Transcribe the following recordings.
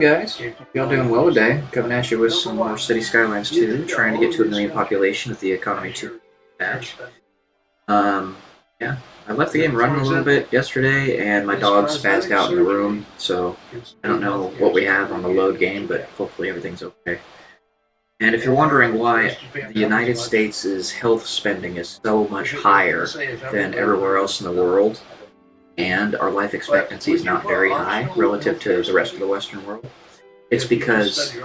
Guys, y'all doing well today. Coming at you with some more City Skylines 2, trying to get to a million population with the economy 2 patch. Yeah, I left the game running a little bit yesterday, and my dog spazzed out in the room, so I don't know what we have on the load game, but hopefully everything's okay. And if you're wondering why the United States' health spending is so much higher than everywhere else in the world, and our life expectancy is not very high relative to the rest of the Western world, it's because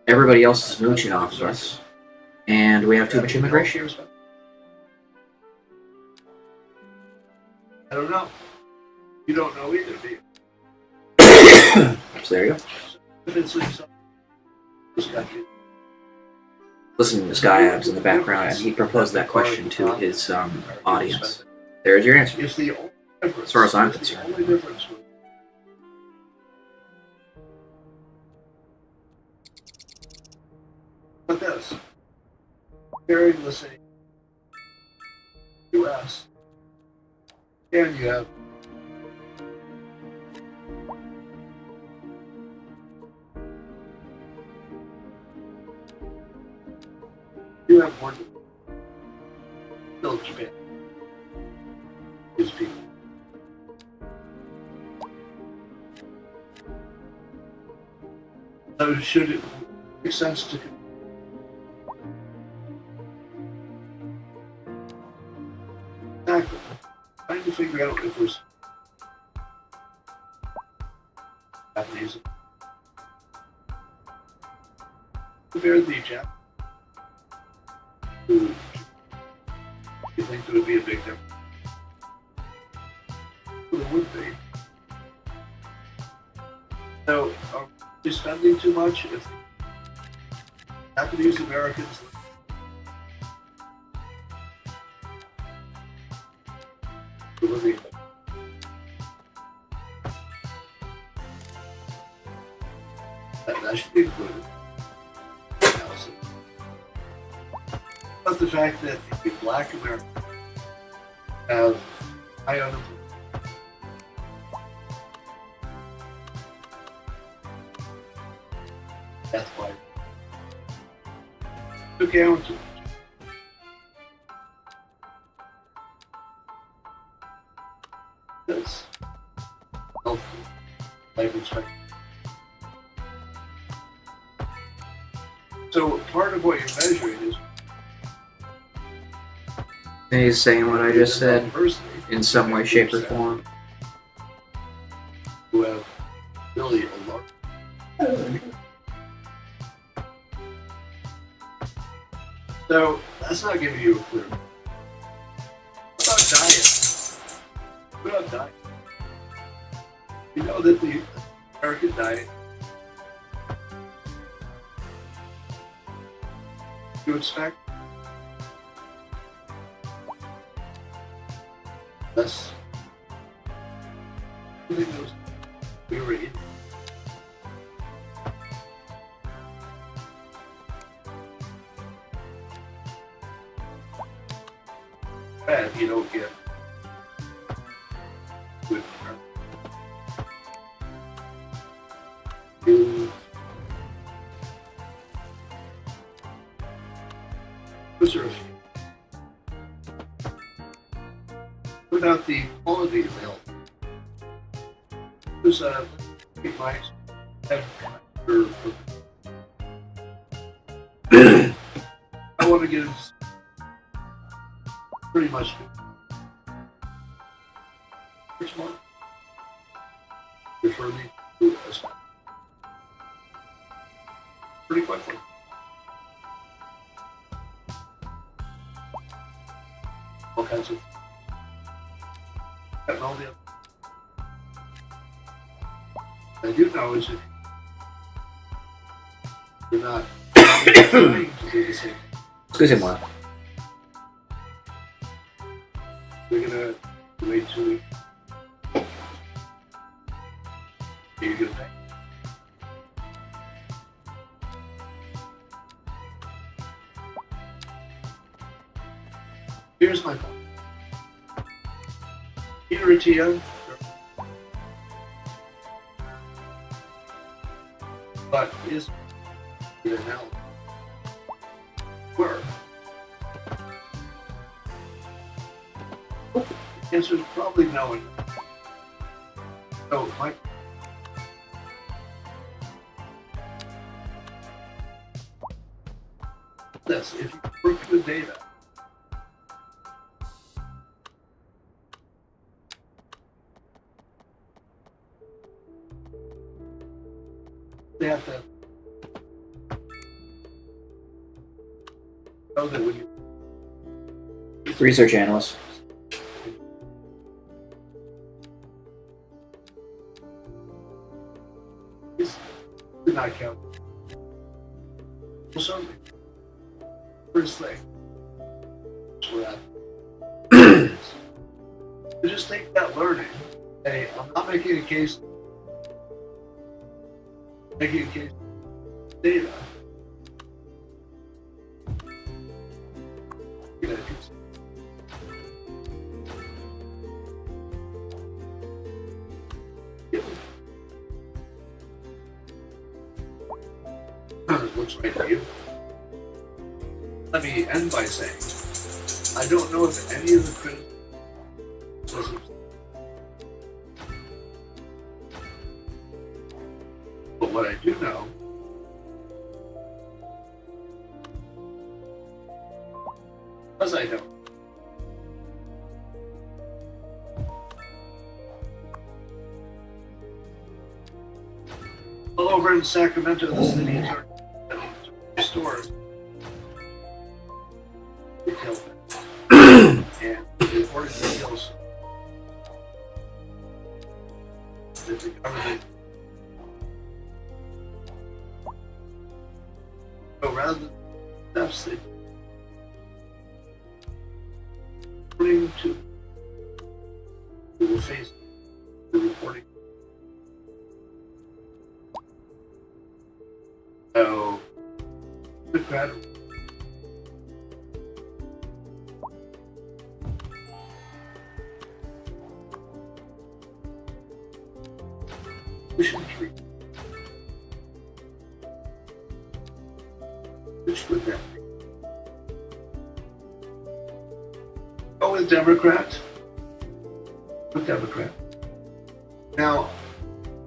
everybody else is mooching off of us, and we have too much immigration. I don't know. You don't know either, do you? So there you go. Listening to Skyabs in the background, and he proposed that question to his audience. There's your answer. It's the only difference. As far as I'm It's the concerned. only difference. But this, comparing, let's say, U.S. and you have more still Japan is people. So should it make sense to exactly trying to figure out if there's Japanese compare the Japanese to you think there would be a big difference? Well, there would be. So are we spending too much if Japanese Americans living that should be included. But the fact that the black Americans have high unemployment. That's why took down to this health life expectancy. So part of what you're measuring is And he's saying what I just said in some way, shape, or form. who have really a large. So that's not giving you a clue. What about diet? What about diet? You know that the American diet, you expect less. I think those we were eating. Bad, you don't get good. Those are a few. What about the quality of health? There's a big mice have I want to give pretty much which one? Refer me to a spot. Pretty quickly. All kinds of and all the other. I do know is if you're not trying to do the same, Excusez-moi. we're gonna wait 2 weeks. Are you gonna pay? Here's my point. Peter Attia But is it now? Where? The answer is probably no. So, Mike. This, if you work with data, they have to know that when you Research analyst. this did not count. Well, certainly, first thing, so that to just take that learning. Hey, I'm not making a case. Making a case. Data. You know, looks right to you. Let me end by saying, I don't know if any of the criticisms, but what I do know because I don't. Well, over in Sacramento, the city is stores. Retail and the important details that the government. So rather than steps that according to we will face the reporting. So the crowd pushing through. Which would that be? Go with Democrat. With Democrat. Now,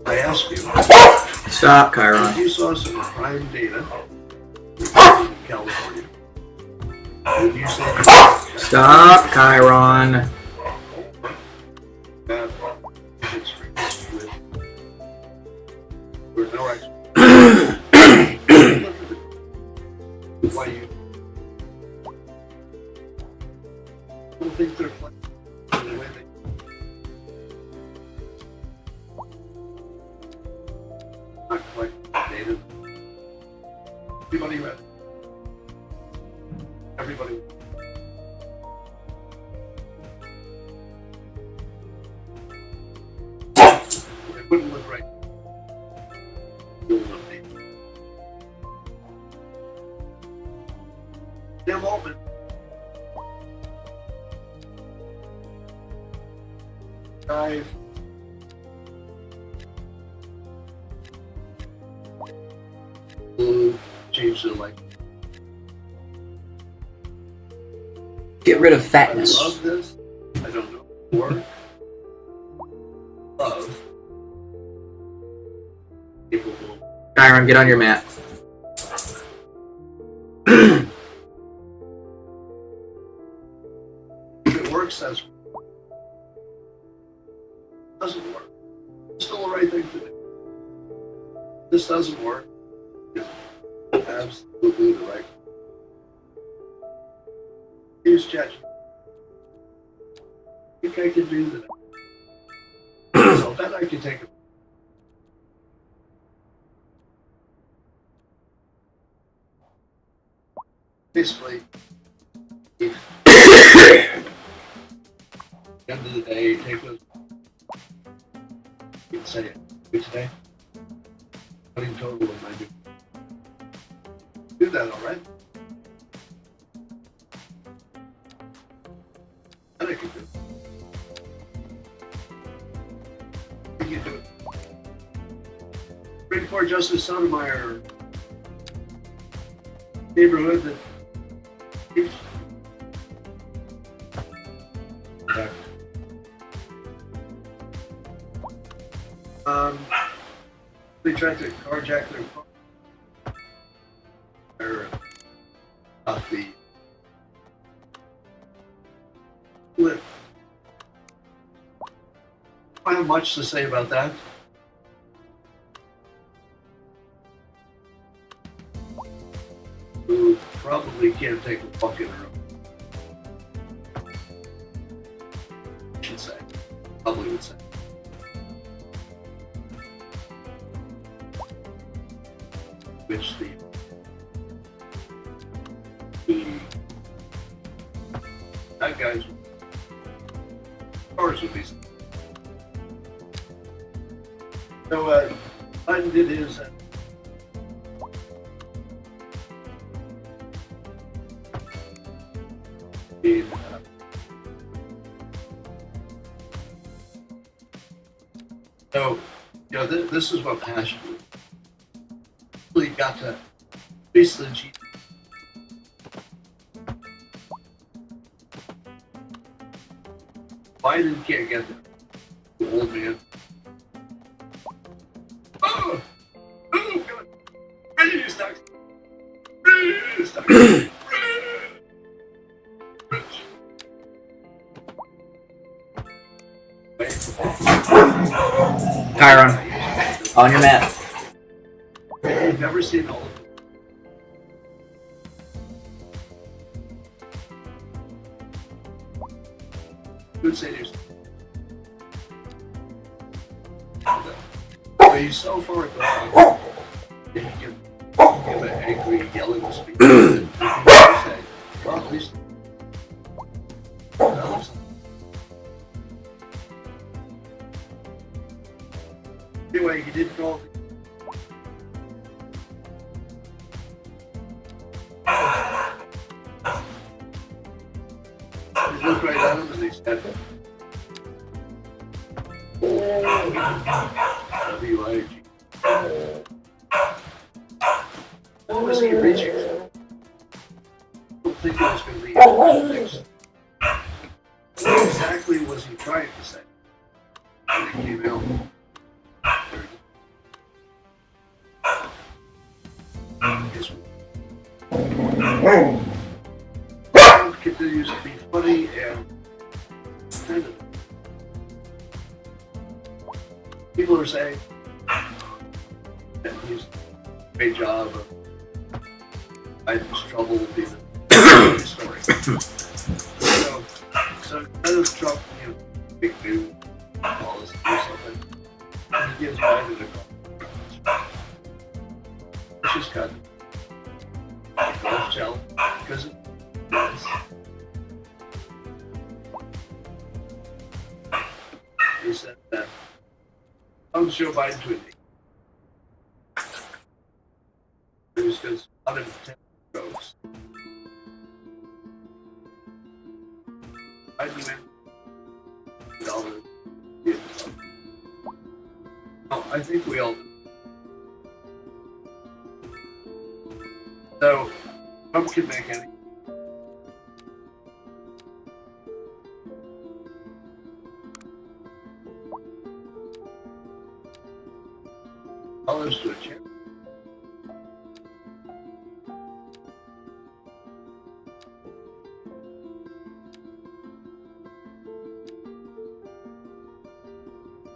I ask you. Stop, Chiron. If you saw some crime data in California, would you say Stop, Chiron. that it's with no explanation? Why you don't think they're playing the way they not collecting data? Everybody read. Everybody. It wouldn't look right. Tim Altman. I've changed the life. Get rid of I fatness. love this. I don't know work. Love. Capable. Chiron, get on your mat. If it works, that's doesn't work. It's still the right thing to do. This doesn't work. It's absolutely the right. Here's Chat. I think I can do that. So bet I can take it. Basically, at the end of the day, take those. You can say it. Good today. Putting total in my do that, all right? And I can do it. You can do it. Bring Poor Justice Sotomayor neighborhood that keeps they tried to carjack their car. They're not the flip. I don't have much to say about that. Who probably can't take a walk in a room. I should say. Probably would say. Which the that guy's cars would be. So Biden did his. So, you know, this is what passion is. Really got to face the G. Biden can't get there. The old man. Oh! Oh, God! Raise taxes! Raise taxes! Chiron, on your map. You've never seen all of them. You would say to yourself, but he's so far gone that you give an angry, yelling speech. You say, well, at least anyway, he did call. He looked right at him and he said, W-I-G. What was he reaching for? I don't think he was going to be next. What exactly was he trying to say when he came out? Continues to be funny and offended. People are saying that he's done a great job of Biden's trouble being a story. So instead of Trump, you know, big news policy or something, he gives Biden a call. It's just kind of a golf challenge because it is. He said that I'm Joe Biden to it. It was because out of 10 votes, Biden went $1. Oh, I think we all do. So Trump can make any. Dollars to a chair.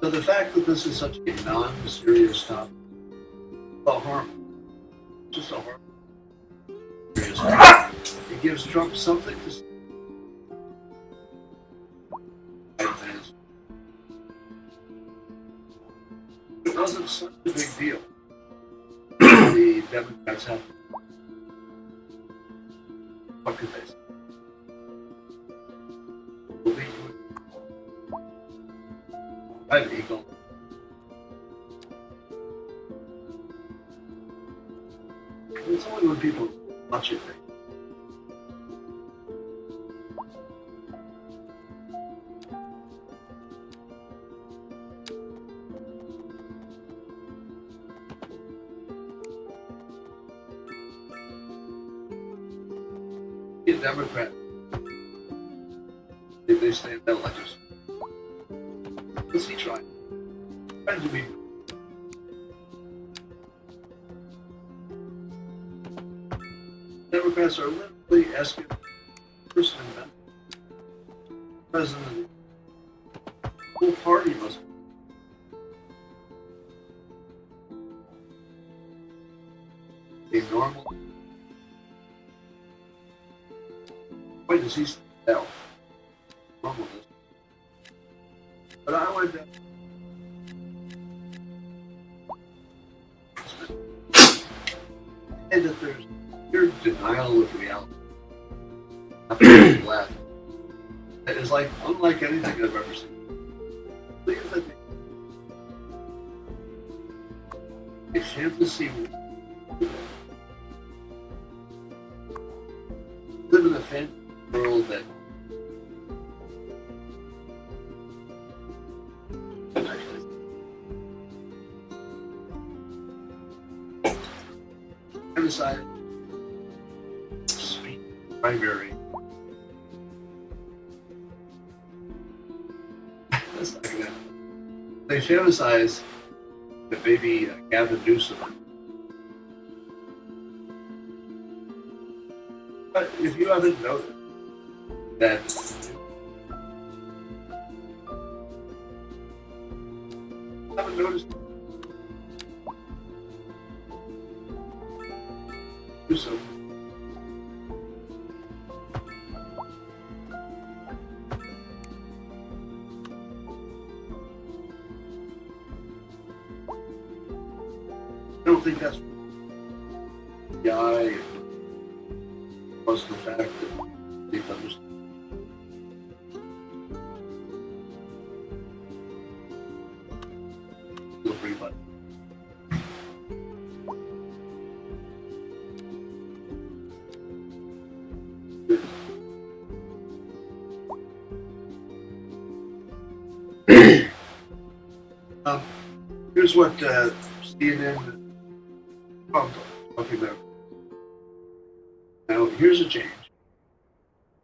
So the fact that this is such a non-serious topic, well, harmful, just a harmful, serious topic. It gives Trump something to say. It wasn't such a big deal. The Democrats have. What could they say? I'm eagle. It's only when people watch it. be a Democrat. They stand out like this. What's he trying? Trying to be. Democrats are literally asking the person and president of the whole party must be a normal. Why does he stand out? Normalness. But I would. And that there's pure denial of reality. Nothing left. It is like unlike anything I've ever seen. Look at that. A fantasy live in a fantasy world that decided speak primary. That's not gonna. They fantasize that maybe Gavin Newsom. But if you haven't noticed that haven't noticed Newsom. I don't think that's the eye was the fact that they understood. Feel free, but here's what CNN talking about. Now, here's a change.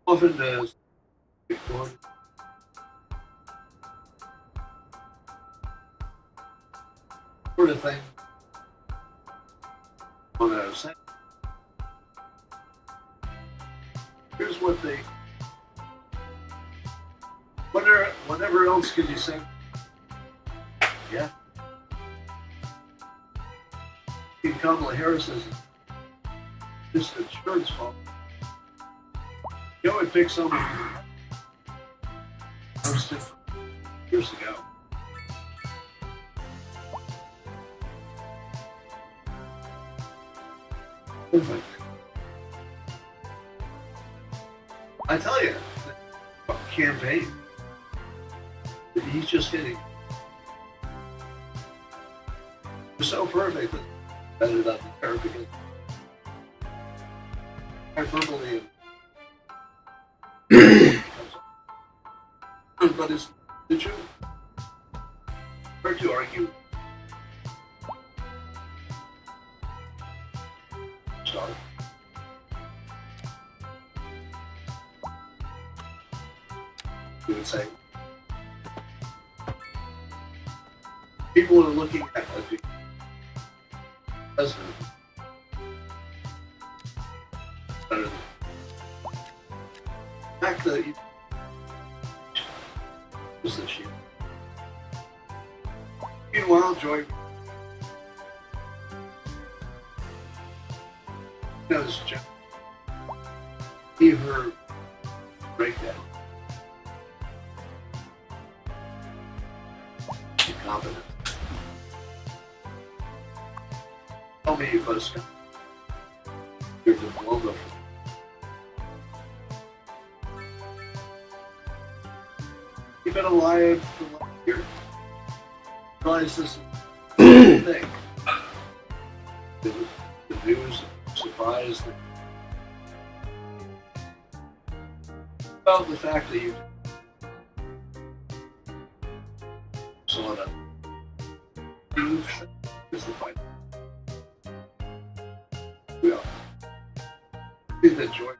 Often does ignore sort of thing on a site. Here's what they. Whatever else can you say? Yeah. Kamala Harris is just insurance fault. You know, it picked someone posted years ago. I tell you, the campaign, he's just hitting. It's so perfect that better than her because hyperbole. But it's the truth. Hard to argue. Start. You would say people are looking at the president better than the fact that he was this year. Meanwhile, Joy knows he her breakdown. Incompetent. Tell me you was your diploma. You've been alive for a long year. Realize this thing. The news surprised about the fact that you saw that is the fight. We are. I think that George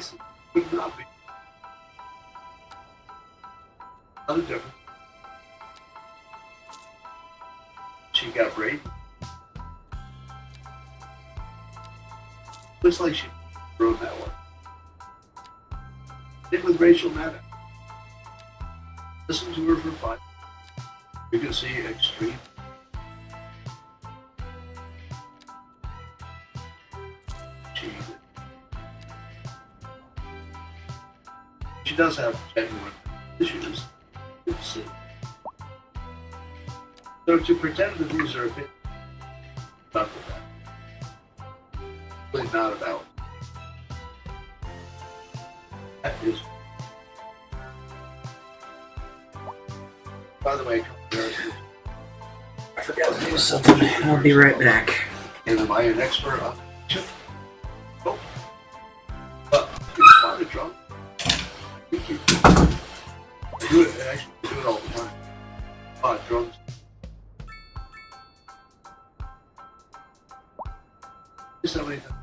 Wisconsin would not be. Not a difference. She got raped. Looks like she rode that one. Same with Rachel Maddow. Listen to her for 5. You can see extreme. She does have genuine issues. So to pretend that these are opinions, not with that. Really not about. That is. By the way, I forgot to do something. I'll be right back. and am I an expert on chip? Nope. But it's fun to drum. I do it. I actually do it all the time. Drums. Just how many times?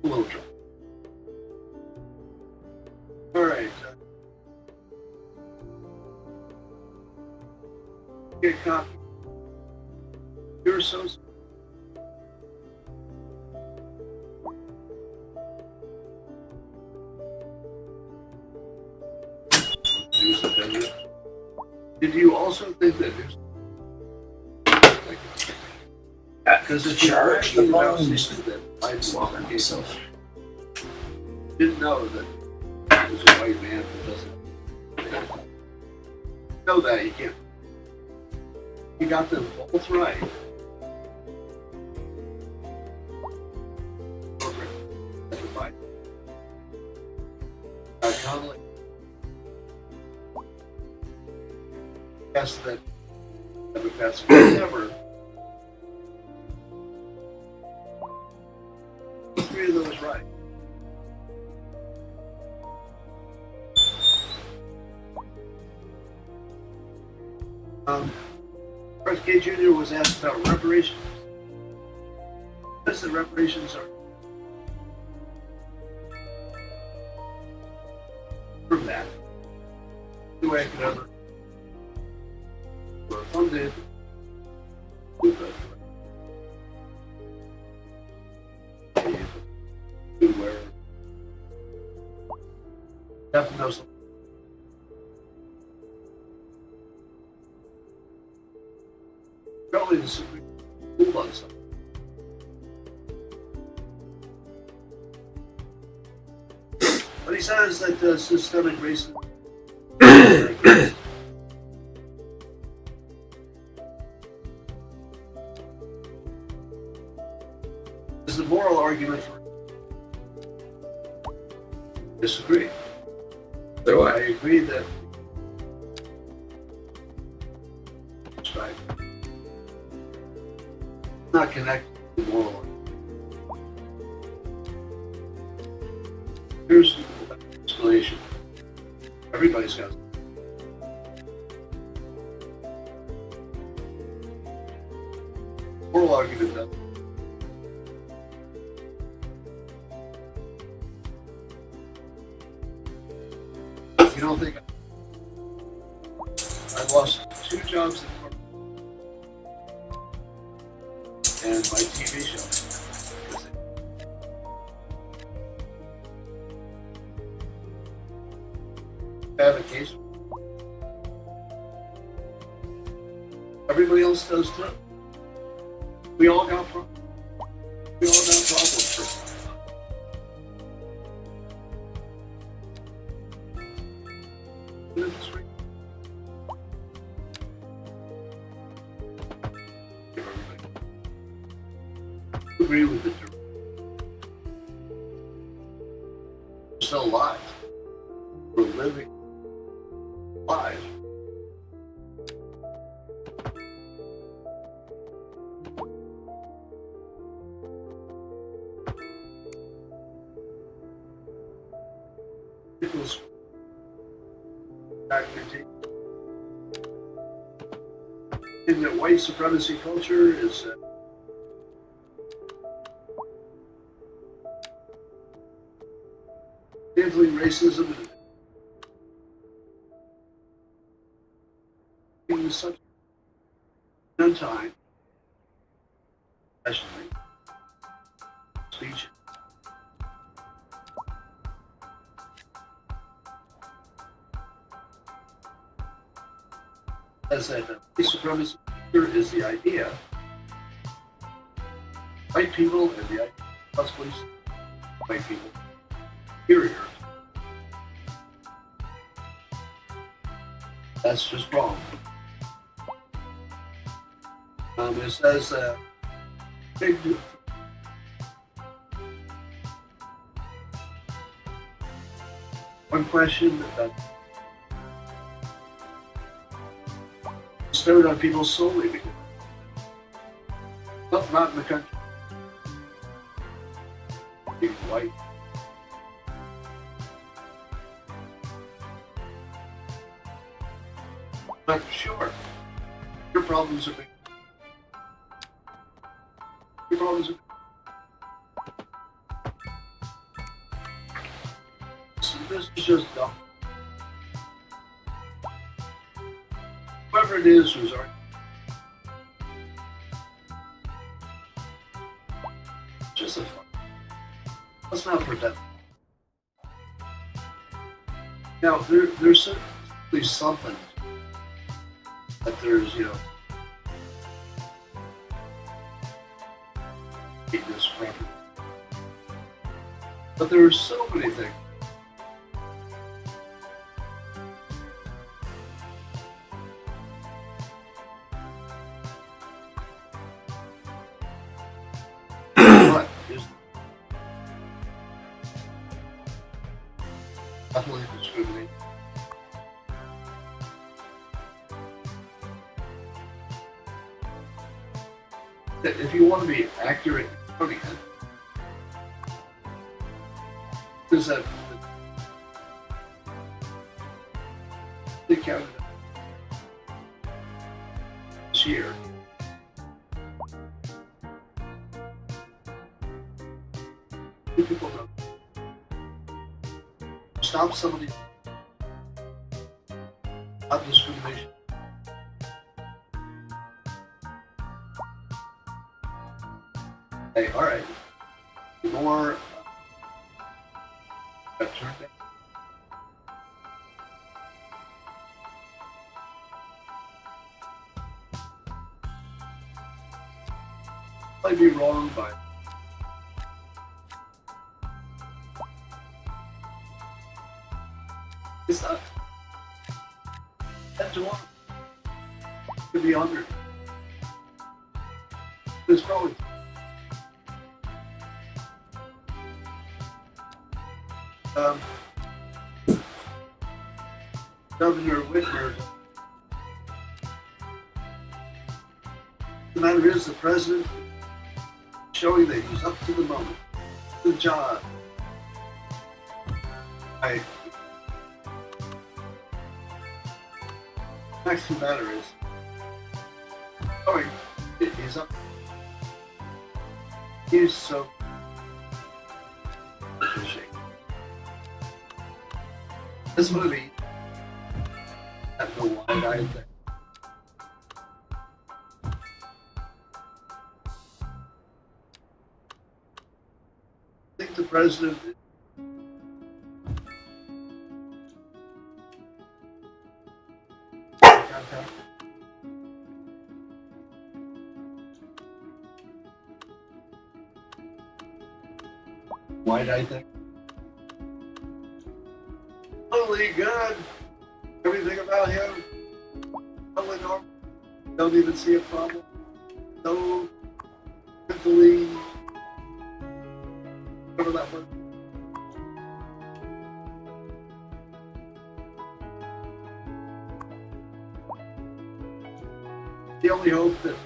A little drum. All right. Get a copy. You're so. Did you also think that there's because if you're Charge the about phone. something that I Slaughtering myself. didn't know that it was a white man who doesn't know that you can't. You got them both right. Everybody. Connolly. Yes, that Democrats never. Three of those right. Fred K. Jr. was asked about reparations. What is the reparations are? From that. The way I could ever were funded with a where have to know something. Probably the Supreme Court on something. But he says that systemic racism is the moral argument for disagree. So I agree that right. Not connected to moral argument. Here's the explanation. Everybody's got moral argument that you don't think I lost 2 jobs in corporate and my TV show. I have a case. Everybody else does too. We all got problems. We all got problems. Agree with it. We're still alive. We're living live. It was documentation. In that white supremacy culture is handling racism in such no time, especially speech. As that white supremacy is the idea, white people and the idea possibly white people, superior. That's just wrong. It says big. One question that bestowed on people solely because, well, not in the country, being white. But sure, your problems are big. Your problems are big. So this is just dumb. Whoever it is who's arguing, just a fun. Let's not pretend. Now, there's certainly something that there's, this preference. But there are so many things. But there's definitely discrimination. If you want to be accurate in counting it, is that they counted this year. People know. Stop somebody. Stop discrimination. Hey, all right. More. Might be wrong, but it's not 10 to 1. It could be 100. There's probably Governor Whitmer. The matter is, the president showing that he's up to the moment. Good job. The fact of the matter is, he's up. He's so appreciated. This movie had no wide-eyed thing. I think the president wide-eyed thing. Totally good. Everything about him, totally normal. Don't even see a problem. So mentally, whatever that word. The only hope that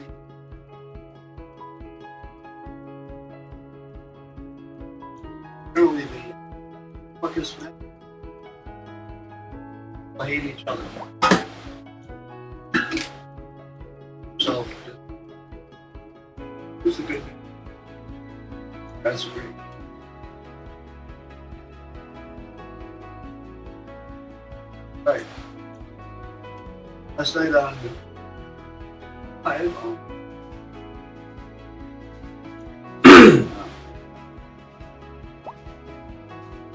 really the fucking man. hate each other. So, who's the good news? That's great. Right. Last night on live,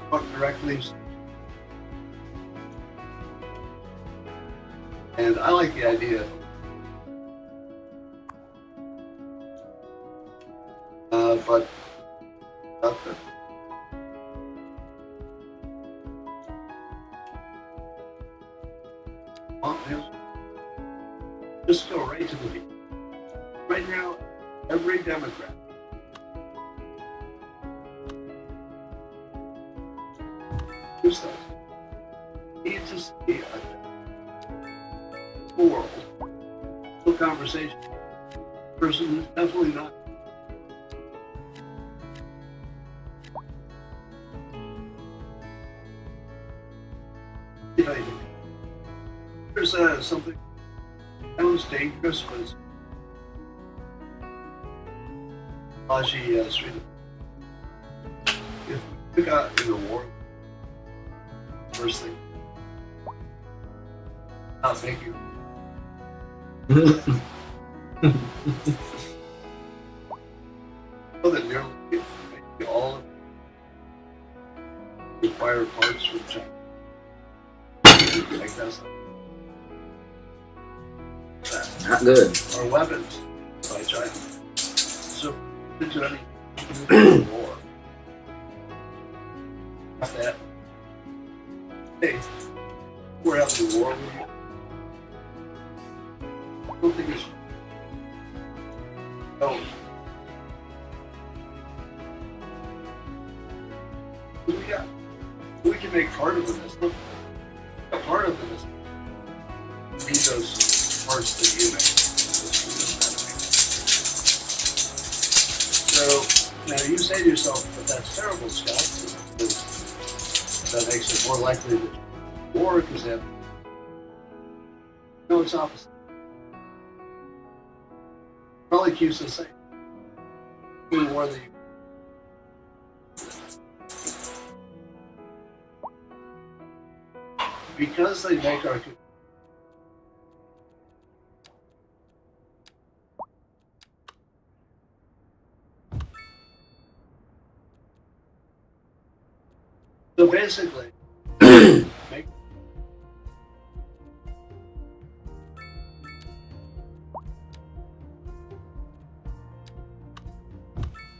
what directly, and I like the idea. But not the, well, just go right to the beat. Right now, every Democrat who's that? Need to see a world, full conversation. Person who's definitely not. There's something that sounds dangerous, but it's Sri. If we got in a war, first thing, I'll thank you. Know that nearly all of the required parts from China. Like that's Not good. our weapons by China. So into any war. That hey, we're having a war with you. I don't think it's no. We can make part of this. Look, a part of this. Need those parts that you make. So now you say to yourself, but that's terrible, Scott. That makes it more likely that war because that. No, it's opposite. Probably keeps us safe. More than you. Because they make our so basically make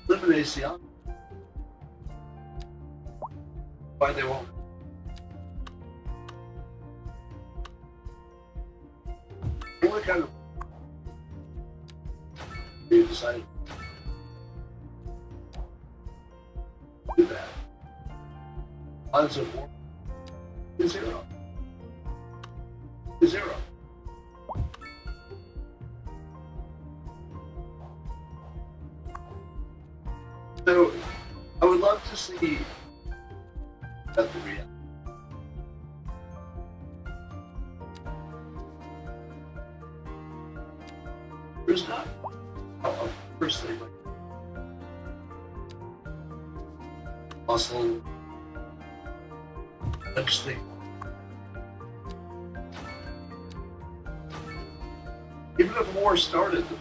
eliminates the option. Why they won't. What kind of you decided to do that? Odds of war is 0. Is 0. So I would love to see that the reality. There's not personally like muscle legislate. Even if war started, the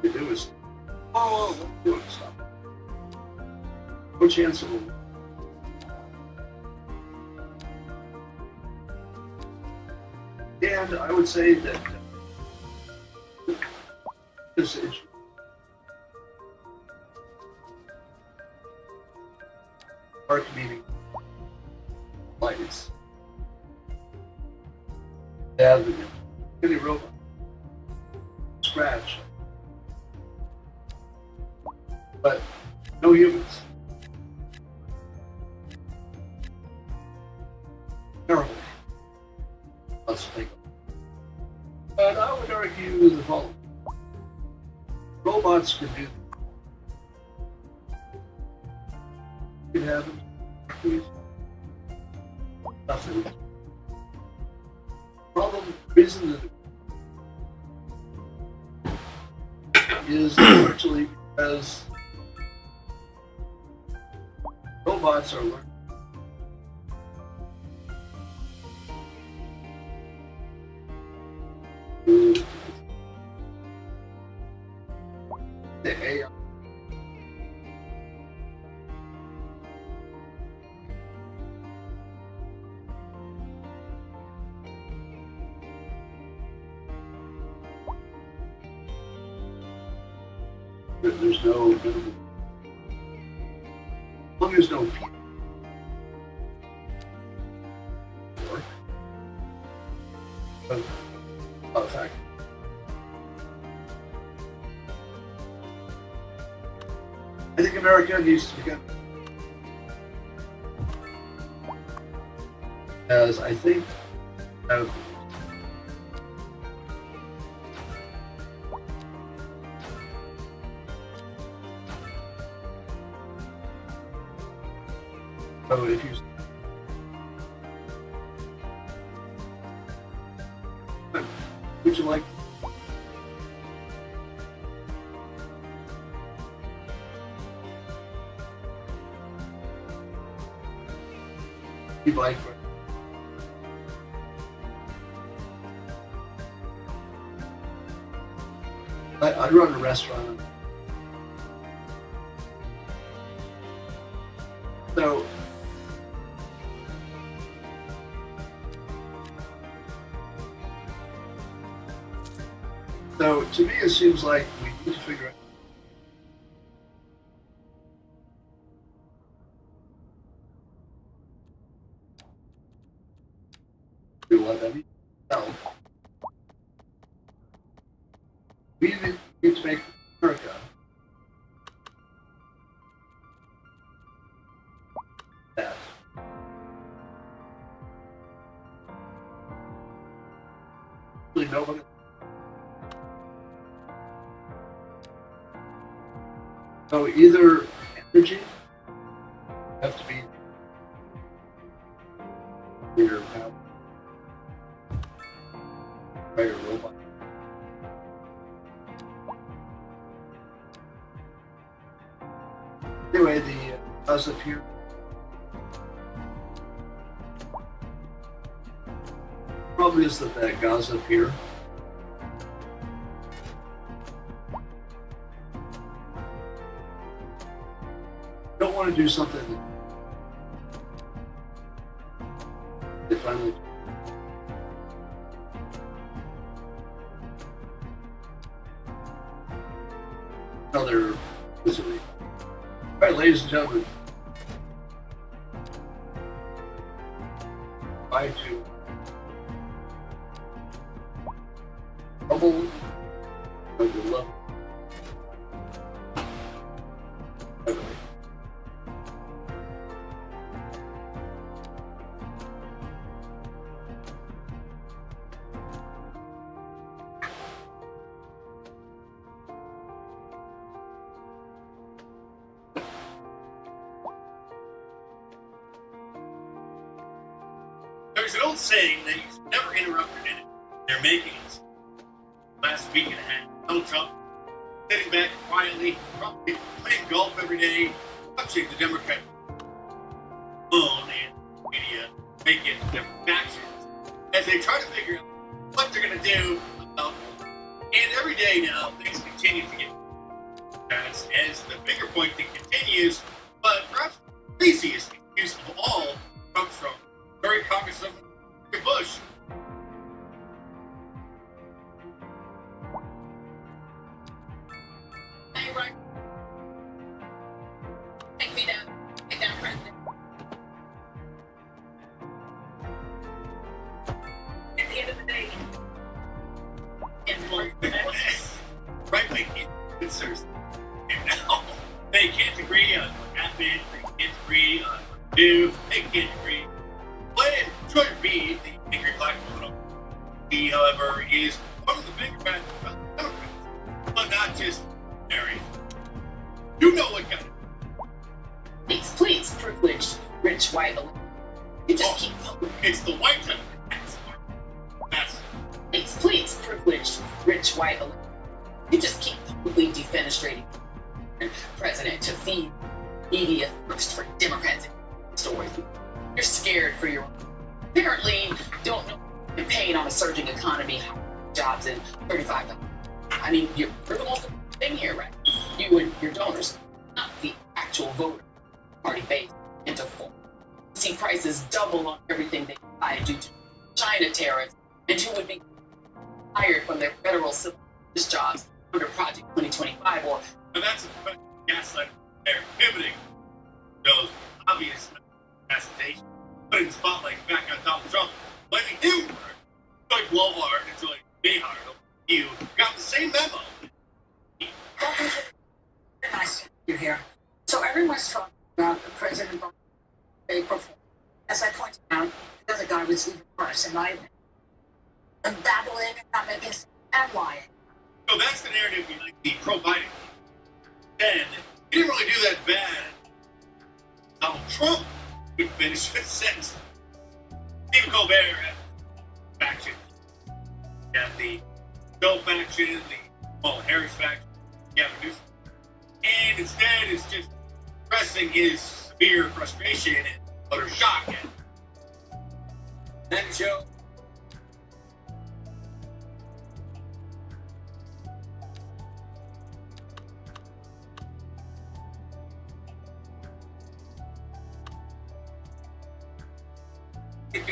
thing to do is let's do it, stop. No chance of a war. And I would say that it's our community lights. Yeah, any robot scratch, but no humans. Terrible. Let's take. And I would argue the following. Robots can do it have nothing. problem, reason that is largely because robots are learning. The AI. There's no minimum. As long as no people work. But, fact. I think America needs to become, as I think, so if you would you like you like I run a restaurant, so to me it seems like we need to figure out what that means. So, we need to make America that really nobody. So either energy have to be bigger power, bigger robot. Anyway, the us up here. Problem is that gauze up here don't want to do something that they finally another misery. All right, ladies and gentlemen, try to bubble of your love. There's an old saying that you should never interrupt your enemy. They're making it. Last week and a half, Donald Trump sitting back quietly, probably playing golf every day, watching the Democrat phone and media make it their factions as they try to figure out what they're going to do about it. And every day now, things continue to get as the bigger point thing continues, but perhaps the craziest excuse of all comes from very cognizant of Bush. Hey, right. Take me down. Take down president. At the end of the day, right-wing influencers, and now they can't agree on what happened, they can't agree on what to do, they can't agree. When Troy Reed, the angry black woman, he, however, is one of the bigger bad Democrats, but not just Mary. You know what kind of please, privileged, rich, white, you just keep going. it's the white Democrats. That's Please, privileged, rich, white, you just keep publicly defenestrating the president to feed media thirst for Democrats stories. You're scared for your apparently don't know you're paying on a surging economy, jobs and $35. I mean, you're the most important thing here, right? You and your donors, not the actual voter party base, into full. See prices double on everything they buy due to China tariffs, and who would be hired from their federal civil service jobs under Project 2025 or. But that's a question gaslight. They're pivoting those obvious assassination, putting the spotlight back on Donald Trump, blaming him for Joy Blowhard and Joy Behar. You got the same memo. Nice to you here. So everyone's talking about the president April 4th. As I pointed out, the other guy was even worse, in my opinion. And babbling and not making sense and lying. So that's the narrative behind the pro-Biden. And he didn't really do that bad. Donald Trump would finish his sentence. Stephen Colbert had faction. You have the Joe faction, the Kamala Harris faction, Gavin Newsom. And instead, it's just expressing his severe frustration and utter shock. Then Joe.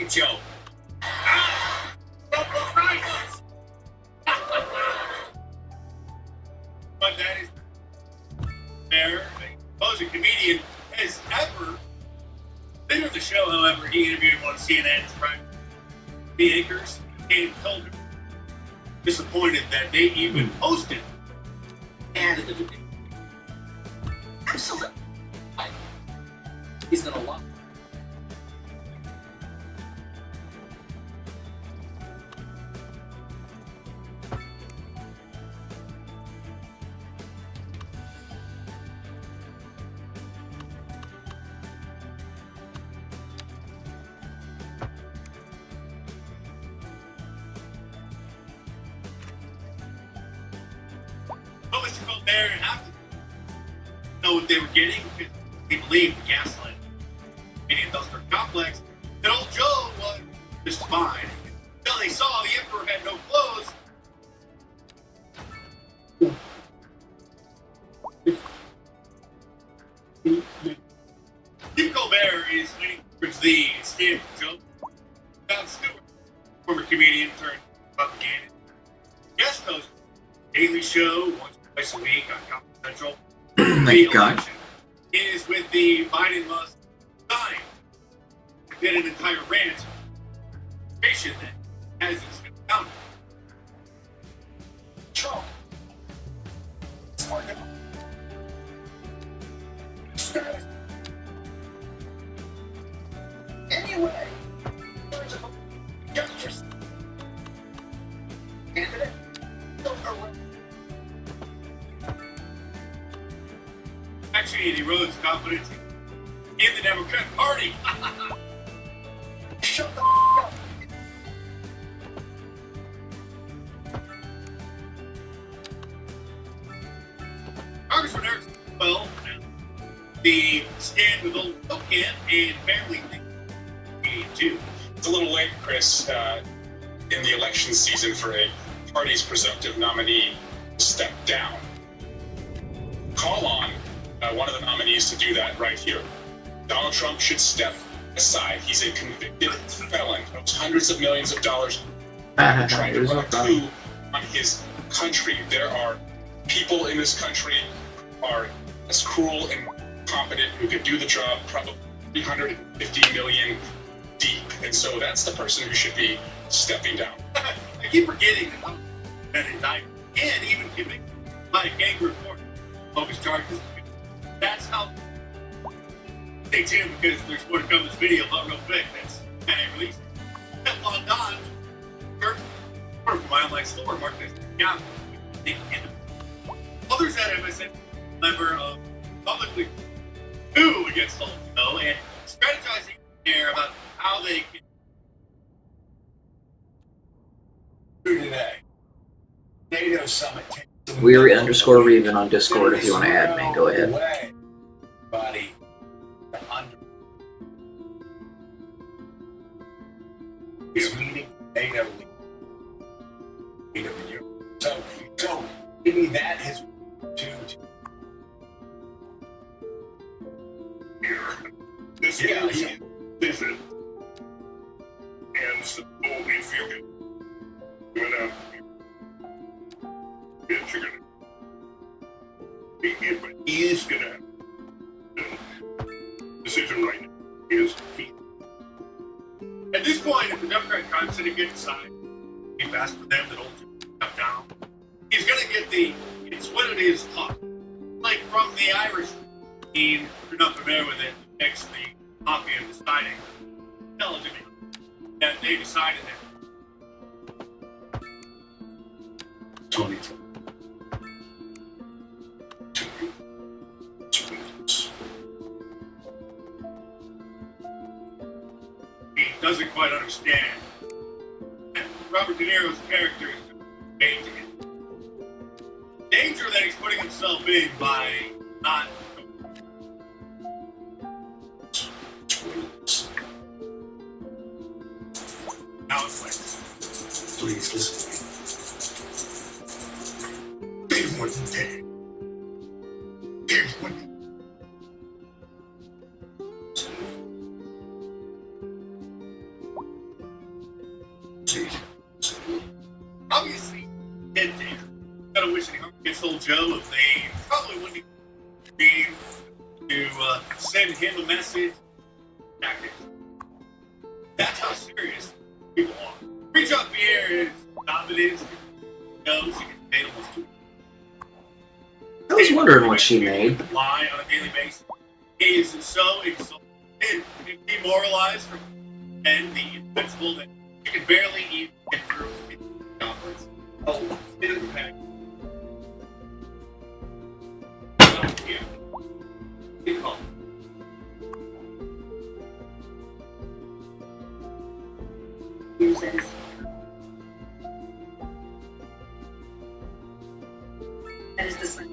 Joe. But that is fair. The opposing comedian has ever been on the show, however, he interviewed him on CNN's prime the anchors and told him disappointed that they even hosted. And absolutely, he's gonna love. Mr. Colbert and have to know what they were getting because they believed the gaslight, meaning those were complex, that old Joe was just fine until they saw the emperor had no clothes. Steve Colbert is leaning towards the stand for Joe. Jon Stewart, former comedian turned propaganda, guest host, Daily Show, once or twice a week on Comedy Central. My God. Is with the Biden must sign. Did an entire rant that has its counter. Trump. Anyway, justice. Candidate. Actually, it erodes confidence in the Democrat Party. Shut the up. Congressman Eric well, the stand with old Token and family thing. Too. It's a little late, Chris, in the election season for a party's presumptive nominee to step down. Call on one of the nominees to do that right here. Donald Trump should step aside. He's a convicted felon, owes hundreds of millions of dollars, trying to run a coup on his country. There are people in this country who are as cruel and competent who could do the job, probably 350 million deep. And so that's the person who should be stepping down. I keep forgetting that I'm been indicted and even convicted by a gang report. Bogus charges. That's how. Stay tuned because there's more to come in this video, but real quick, that's kind of released. Long gone. First, from my online store, mark this. Yeah. Others at MSN, member of publicly who against the show and strategizing here about how they can Summit. Weary_Reven on Discord if you want to add me. Go ahead. Buddy. This meeting NATO. So maybe that is to This is different. And so if you can went out you're gonna but he is gonna decision right now is key. At this point, if the Democrat tries to get inside, be fast for them that don't come down. He's gonna get it's what it is talk. Like from the Irish team, if you're not familiar with it, next the copy of deciding intelligently that they decided that 2020. he doesn't quite understand. Robert De Niro's character is changing it. Danger that he's putting himself in by not. Now it's like, Please listen. Dave wasn't dead. Dave wasn't. Obviously, dead Dave. Kind of wishing he gets old Joe if they probably wouldn't be to send him a message. That's how serious people are. Reach up Pierre is dominant. She can stay almost two. I was wondering what she made. Lie on a daily basis. He is so exhausted and demoralized and the invincible that he can barely even get through the conference. Oh, it is packed. Yeah. Good call. Uses. That is the sun.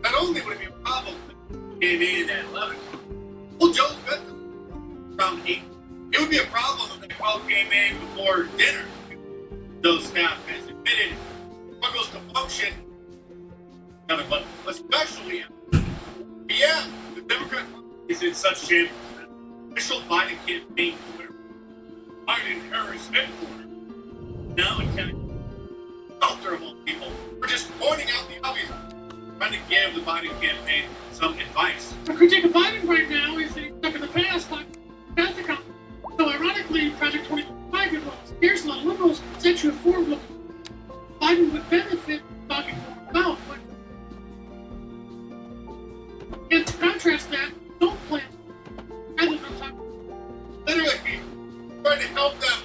Not only would it be a problem if he came in at 11, well, Joe's got around 8. It would be a problem if the 12 came in before dinner. Those staff has admitted struggles to function. But especially, yeah, the Democrat Party is in such shambles. Official Biden campaign Twitter, Biden Harris headquarters, now attacking shelter of all people for just pointing out the obvious, trying to give the Biden campaign some advice. The critique of Biden right now is that he's stuck in the past, like Catholic. So ironically, Project 2025 it was. Here's the liberals set you a forward look. Biden would benefit from talking about, but and to contrast that, don't plan. Rather than talk. Literally, people trying to help them.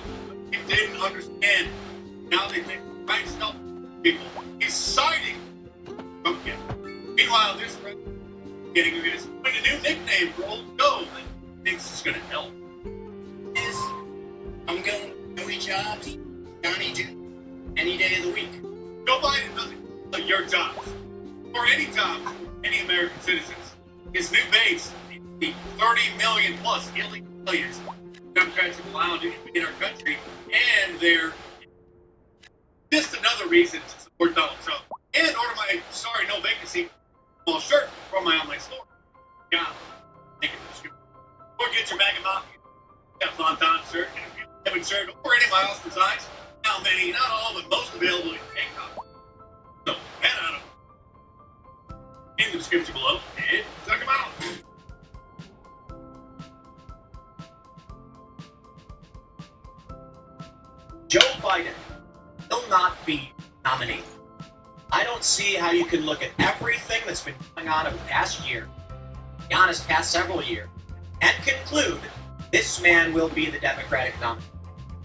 He didn't understand. Now they think right to help people. He's siding from him. Meanwhile, this president getting a new nickname for old Joe that thinks is going to help. Is I'm going to do jobs, Johnny do any day of the week. Joe Biden doesn't do your jobs or any job for any American citizens. His new base, the 30 million plus illegal aliens Democrats have allowed in our country, and they're just another reason to support Donald Trump and order my sorry no vacancy small shirt from my online store. Yeah, thank you. Or get your MAGA Mafia Teflon Don shirt and a Kevin shirt or any of my Austin designs. Now many, not all, but most available in Hancock. So head on them in the description below and check them out. Joe Biden will not be nominated. I don't see how you can look at everything that's been going on over the past year, to be honest, past several years, and conclude this man will be the Democratic nominee.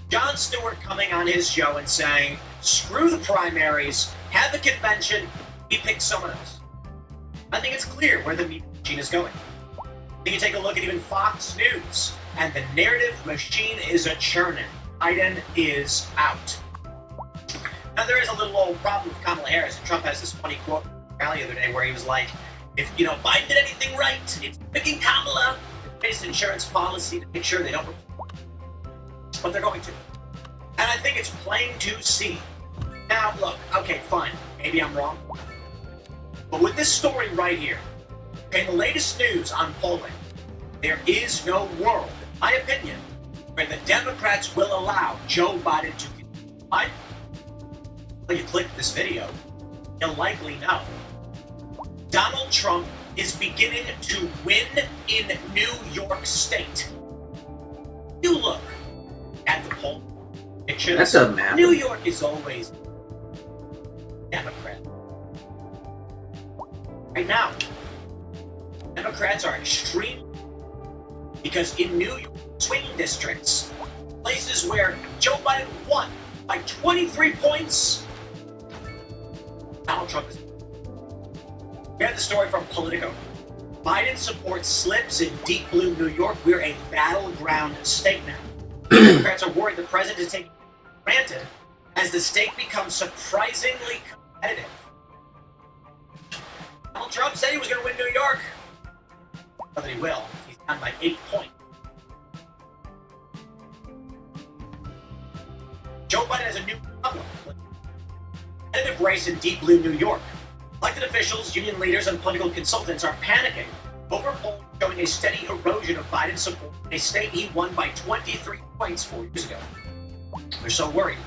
Jon Stewart coming on his show and saying, screw the primaries, have the convention, he picks someone else. I think it's clear where the media machine is going. You take a look at even Fox News, and the narrative machine is a churning. Biden is out. Now, there is a little old problem with Kamala Harris, and Trump has this funny quote rally the other day where he was like, if, Biden did anything right, it's picking Kamala, based insurance policy to make sure they don't, but they're going to. And I think it's plain to see. Now, look, okay, fine, maybe I'm wrong. But with this story right here, okay, the latest news on polling, there is no world, in my opinion, where the Democrats will allow Joe Biden to continue. When you click this video, you'll likely know Donald Trump is beginning to win in New York State. You look at the poll pictures. That doesn't happen. New York is always Democrat. Right now, Democrats are extreme because in New York, swing districts, places where Joe Biden won by 23 points, Donald Trump is. We had the story from Politico. Biden support slips in deep blue New York. We're a battleground state now. Democrats are worried the president is taking it for granted as the state becomes surprisingly competitive. Donald Trump said he was going to win New York. Not that he will. He's down by 8 points. Joe Biden has a new problem. Competitive race in deep blue New York. Elected officials, union leaders, and political consultants are panicking over polls showing a steady erosion of Biden's support in a state he won by 23 points 4 years ago. They're so worried.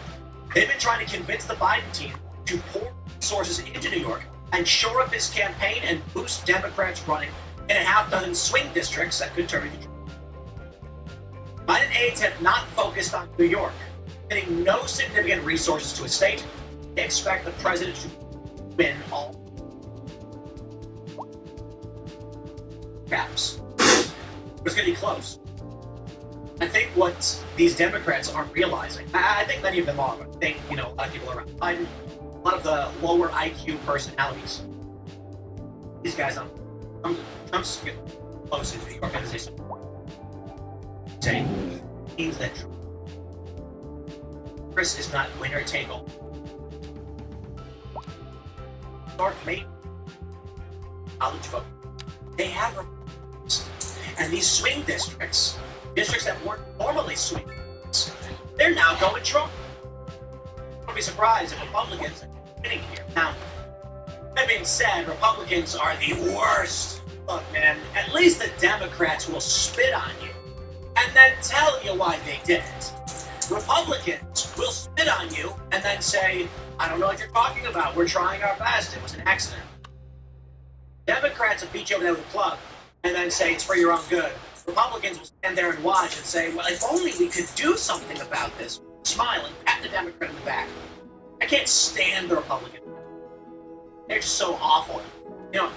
They've been trying to convince the Biden team to pour resources into New York and shore up his campaign and boost Democrats running in a half dozen swing districts that could turn into Trump. Biden aides have not focused on New York, getting no significant resources to a state. They expect the president to win all caps. It's going to be close. I think what these Democrats aren't realizing, I think many of them are, but I think, a lot of people around Biden, a lot of the lower IQ personalities, these guys, Trump's getting close in New York, and they say means that Chris is not winner take all. North Maine, college vote. They have Republicans. And these swing districts that weren't normally swing districts, they're now going Trump. Don't be surprised if Republicans are winning here. Now, that being said, Republicans are the worst. Look, man, at least the Democrats will spit on you and then tell you why they did it. Republicans will spit on you and then say, I don't know what you're talking about. We're trying our best. It was an accident. Democrats will beat you over there with a club and then say it's for your own good. Republicans will stand there and watch and say, well, if only we could do something about this. Smile and pat the Democrat in the back. I can't stand the Republicans. They're just so awful. I'm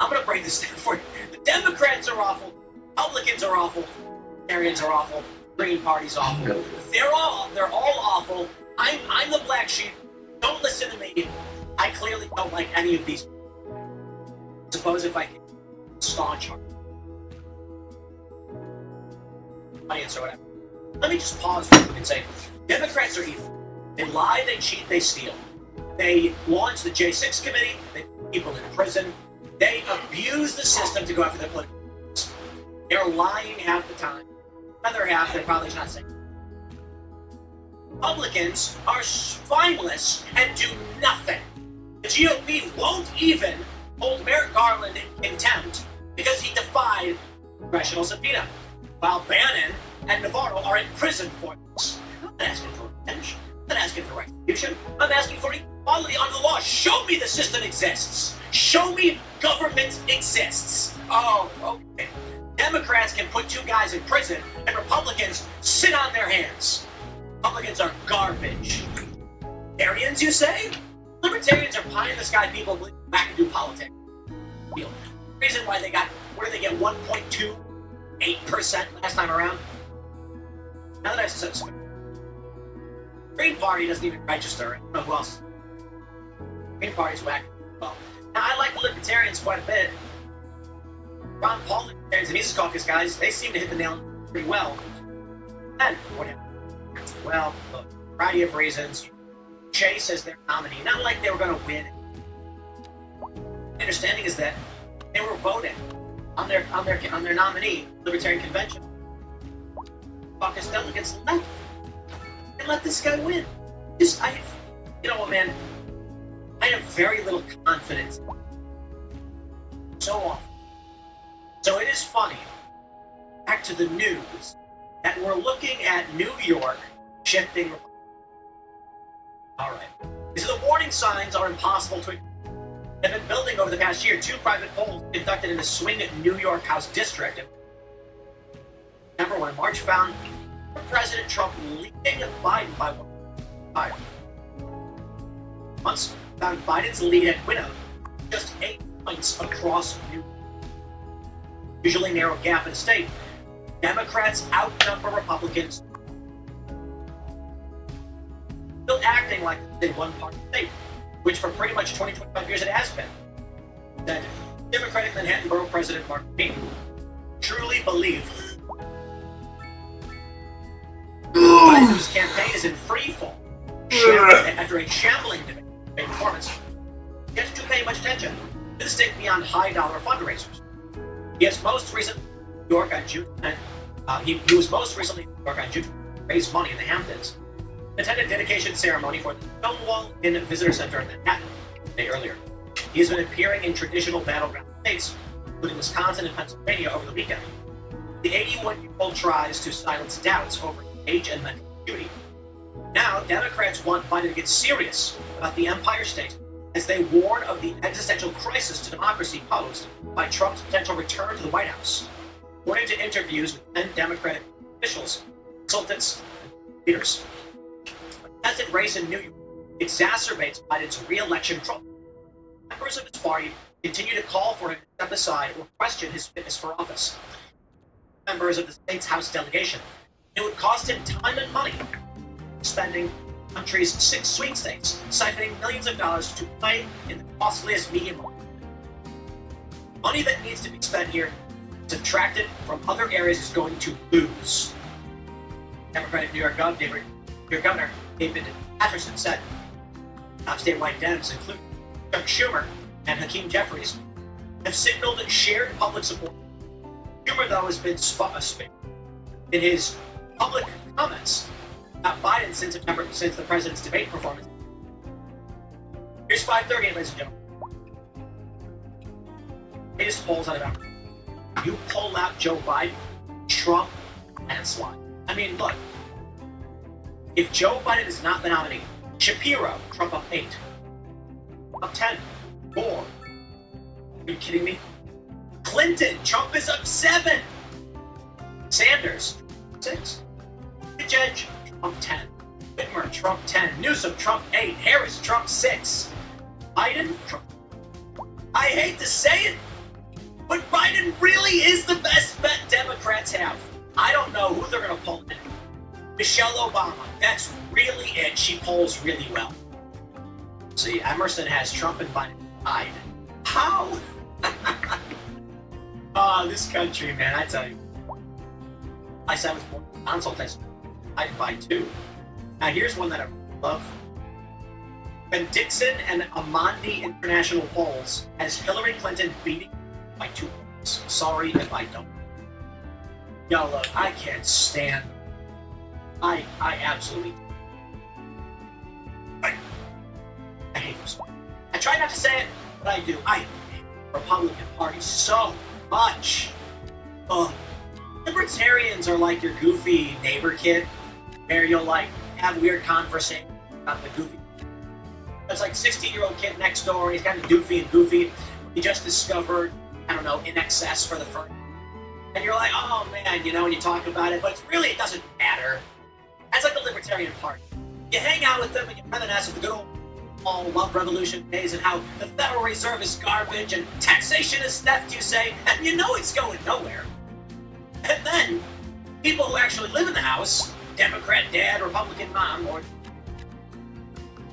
going to break this down for you. The Democrats are awful. Republicans are awful. Libertarians are awful. Green Party's awful. They're all awful. I'm the black sheep. Don't listen to me. I clearly don't like any of these. Suppose if I can staunch audience or whatever. Let me just pause real quick and say, Democrats are evil. They lie, they cheat, they steal. They launch the J6 committee, they put people in prison, they abuse the system to go after their political goals. They're lying half the time. The other half, they're probably not saying. Republicans are spineless and do nothing. The GOP won't even hold Merrick Garland in contempt because he defied congressional subpoena, while Bannon and Navarro are in prison for this. I'm not asking for revenge. I'm not asking for retribution. I'm asking for equality under the law. Show me the system exists. Show me government exists. Oh, okay. Democrats can put 2 guys in prison, and Republicans sit on their hands. Republicans are garbage. Libertarians, you say? Libertarians are pie-in-the-sky people who back and do politics. The reason why they get 1.28% last time around. Now that I said so, Green Party doesn't even register. I don't know who else. Green Party's whack. Well, now I like the Libertarians quite a bit. Ron Paul Libertarians, the Mises Caucus guys, they seem to hit the nail pretty well. And what well, look, variety of reasons. Chase as their nominee, not like they were going to win. My understanding is that they were voting on their nominee, Libertarian Convention. Caucus delegates left and let this guy win. You know what, man? I have very little confidence. So often. So it is funny. Back to the news that we're looking at New York shifting. All right. These are the warning signs are impossible to. Have been building over the past year. 2 private polls conducted in the swing New York House district. Remember when March found President Trump leading Biden by 1. Once found Biden's lead had winnowed just 8 points across New York. Usually narrow gap in the state. Democrats outnumber Republicans. Still acting like they won part of the state, which for pretty much 20-25 years it has been. That Democratic Manhattan Borough President Mark King truly believed Biden's campaign is in free fall after a shambling debate performance. He has to pay much attention to the state beyond high-dollar fundraisers. He has most recently New York on June. He was most recently in New York on June to raise money in the Hamptons. Attended a dedication ceremony for the Stonewall Inn Visitor Center in Manhattan a day earlier. He has been appearing in traditional battleground states, including Wisconsin and Pennsylvania, over the weekend. The 81-year-old tries to silence doubts over age and mental acuity. Now, Democrats want Biden to get serious about the Empire State as they warn of the existential crisis to democracy posed by Trump's potential return to the White House. According to interviews with 10 Democratic officials, consultants, and leaders, the contested race in New York exacerbates Biden's re-election trouble. Members of his party continue to call for him to step aside or question his fitness for office. Members of the state's House delegation, it would cost him time and money, spending the country's 6 swing states, siphoning millions of dollars to play in the costliest media market. Money that needs to be spent here, subtracted from other areas, is going to lose. Democratic New York Governor David Paterson said statewide Dems, including Chuck Schumer and Hakeem Jeffries, have signaled shared public support. Schumer, though, has been in his public comments about Biden since the president's debate performance. Here's 5:30, ladies and gentlemen. Latest polls out of Africa. You pull out Joe Biden, Trump, landslide. I mean, look. If Joe Biden is not the nominee, Shapiro, Trump up 8. Up 10. 4. Are you kidding me? Clinton, Trump is up 7. Sanders, 6. Buttigieg, Trump 10. Whitmer, Trump 10. Newsom, Trump 8. Harris, Trump 6. Biden, Trump. I hate to say it, but Biden really is the best bet Democrats have. I don't know who they're going to pull in. Michelle Obama, that's really it. She polls really well. See, Emerson has Trump and Biden tied. How? Oh, this country, man, I tell you. I said with more consultation, I'd buy 2. Now, here's one that I love. When Dixon and Amandi International polls has Hillary Clinton beating by 2 points. Sorry if I don't. Yo, look, I can't stand. I absolutely. I hate them. I try not to say it, but I do. I hate the Republican Party so much. Libertarians are like your goofy neighbor kid, where you'll like have weird conversations about the goofy. It's like 16-year-old kid next door, and he's kind of doofy and goofy. He just discovered, I don't know, In Excess for the first. And you're like, oh man, you know, and you talk about it, but it's really, it doesn't matter. That's like the Libertarian Party. You hang out with them and you reminisce of the good old love revolution days and how the Federal Reserve is garbage and taxation is theft, you say, and you know it's going nowhere. And then, people who actually live in the house, Democrat dad, Republican mom, or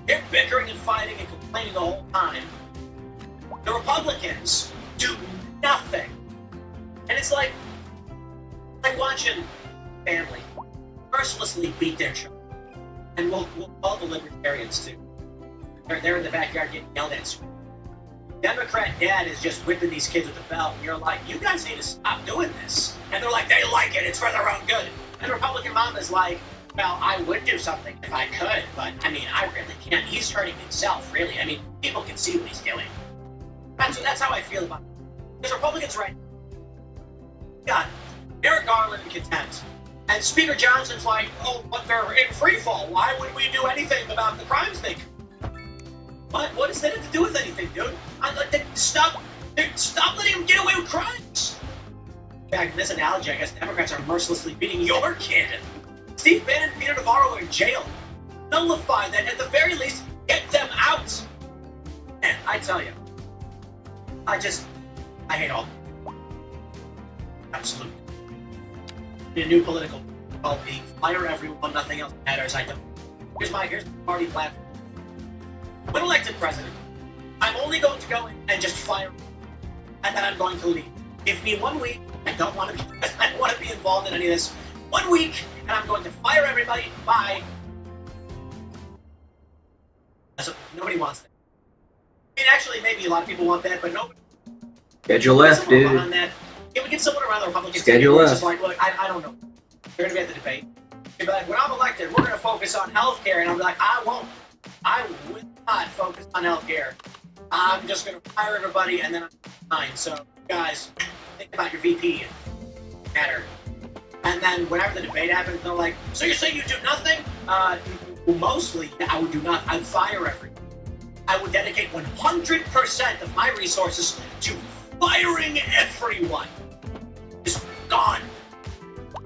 they're bickering and fighting and complaining the whole time. The Republicans do nothing. And it's like watching family mercilessly beat their children. And we'll call the libertarians too. They're in the backyard getting yelled at. Democrat dad is just whipping these kids with the belt, and you're like, you guys need to stop doing this. And they're like, they like it, it's for their own good. And Republican mom is like, well, I would do something if I could, but I mean, I really can't. He's hurting himself, really. I mean, people can see what he's doing. That's how I feel about it. Because Republicans right got Eric Garland in contempt. And Speaker Johnson's like, oh, but they're in free fall. Why would we do anything about the crimes they commit? What does that have to do with anything, dude? Stop letting him get away with crimes. In fact, in this analogy, I guess Democrats are mercilessly beating your kid. Steve Bannon and Peter Navarro are in jail. Nullify that. At the very least, get them out. And I tell you, I hate all. Absolutely. A new political called the fire everyone, nothing else matters. Here's my party platform. When elected president, I'm only going to go in and just fire, and then I'm going to leave. Give me 1 week. I don't want to be involved in any of this. 1 week, and I'm going to fire everybody. Bye. Nobody wants that. I mean, actually, maybe a lot of people want that, but nobody. Schedule left, dude. On that. Can we get someone around the Republican Schedule left. Just like, look, I don't know. They're going to be at the debate. They'll be like, when I'm elected, we're going to focus on healthcare, and I'll be like, I won't. I will not focus on healthcare. I'm just going to fire everybody, and then I'm fine. So, guys, think about your VP matter. And then whenever the debate happens, they're like, so you're saying you do nothing? Mostly, I would do not. I'd fire everyone. I would dedicate 100% of my resources to firing everyone. Just gone.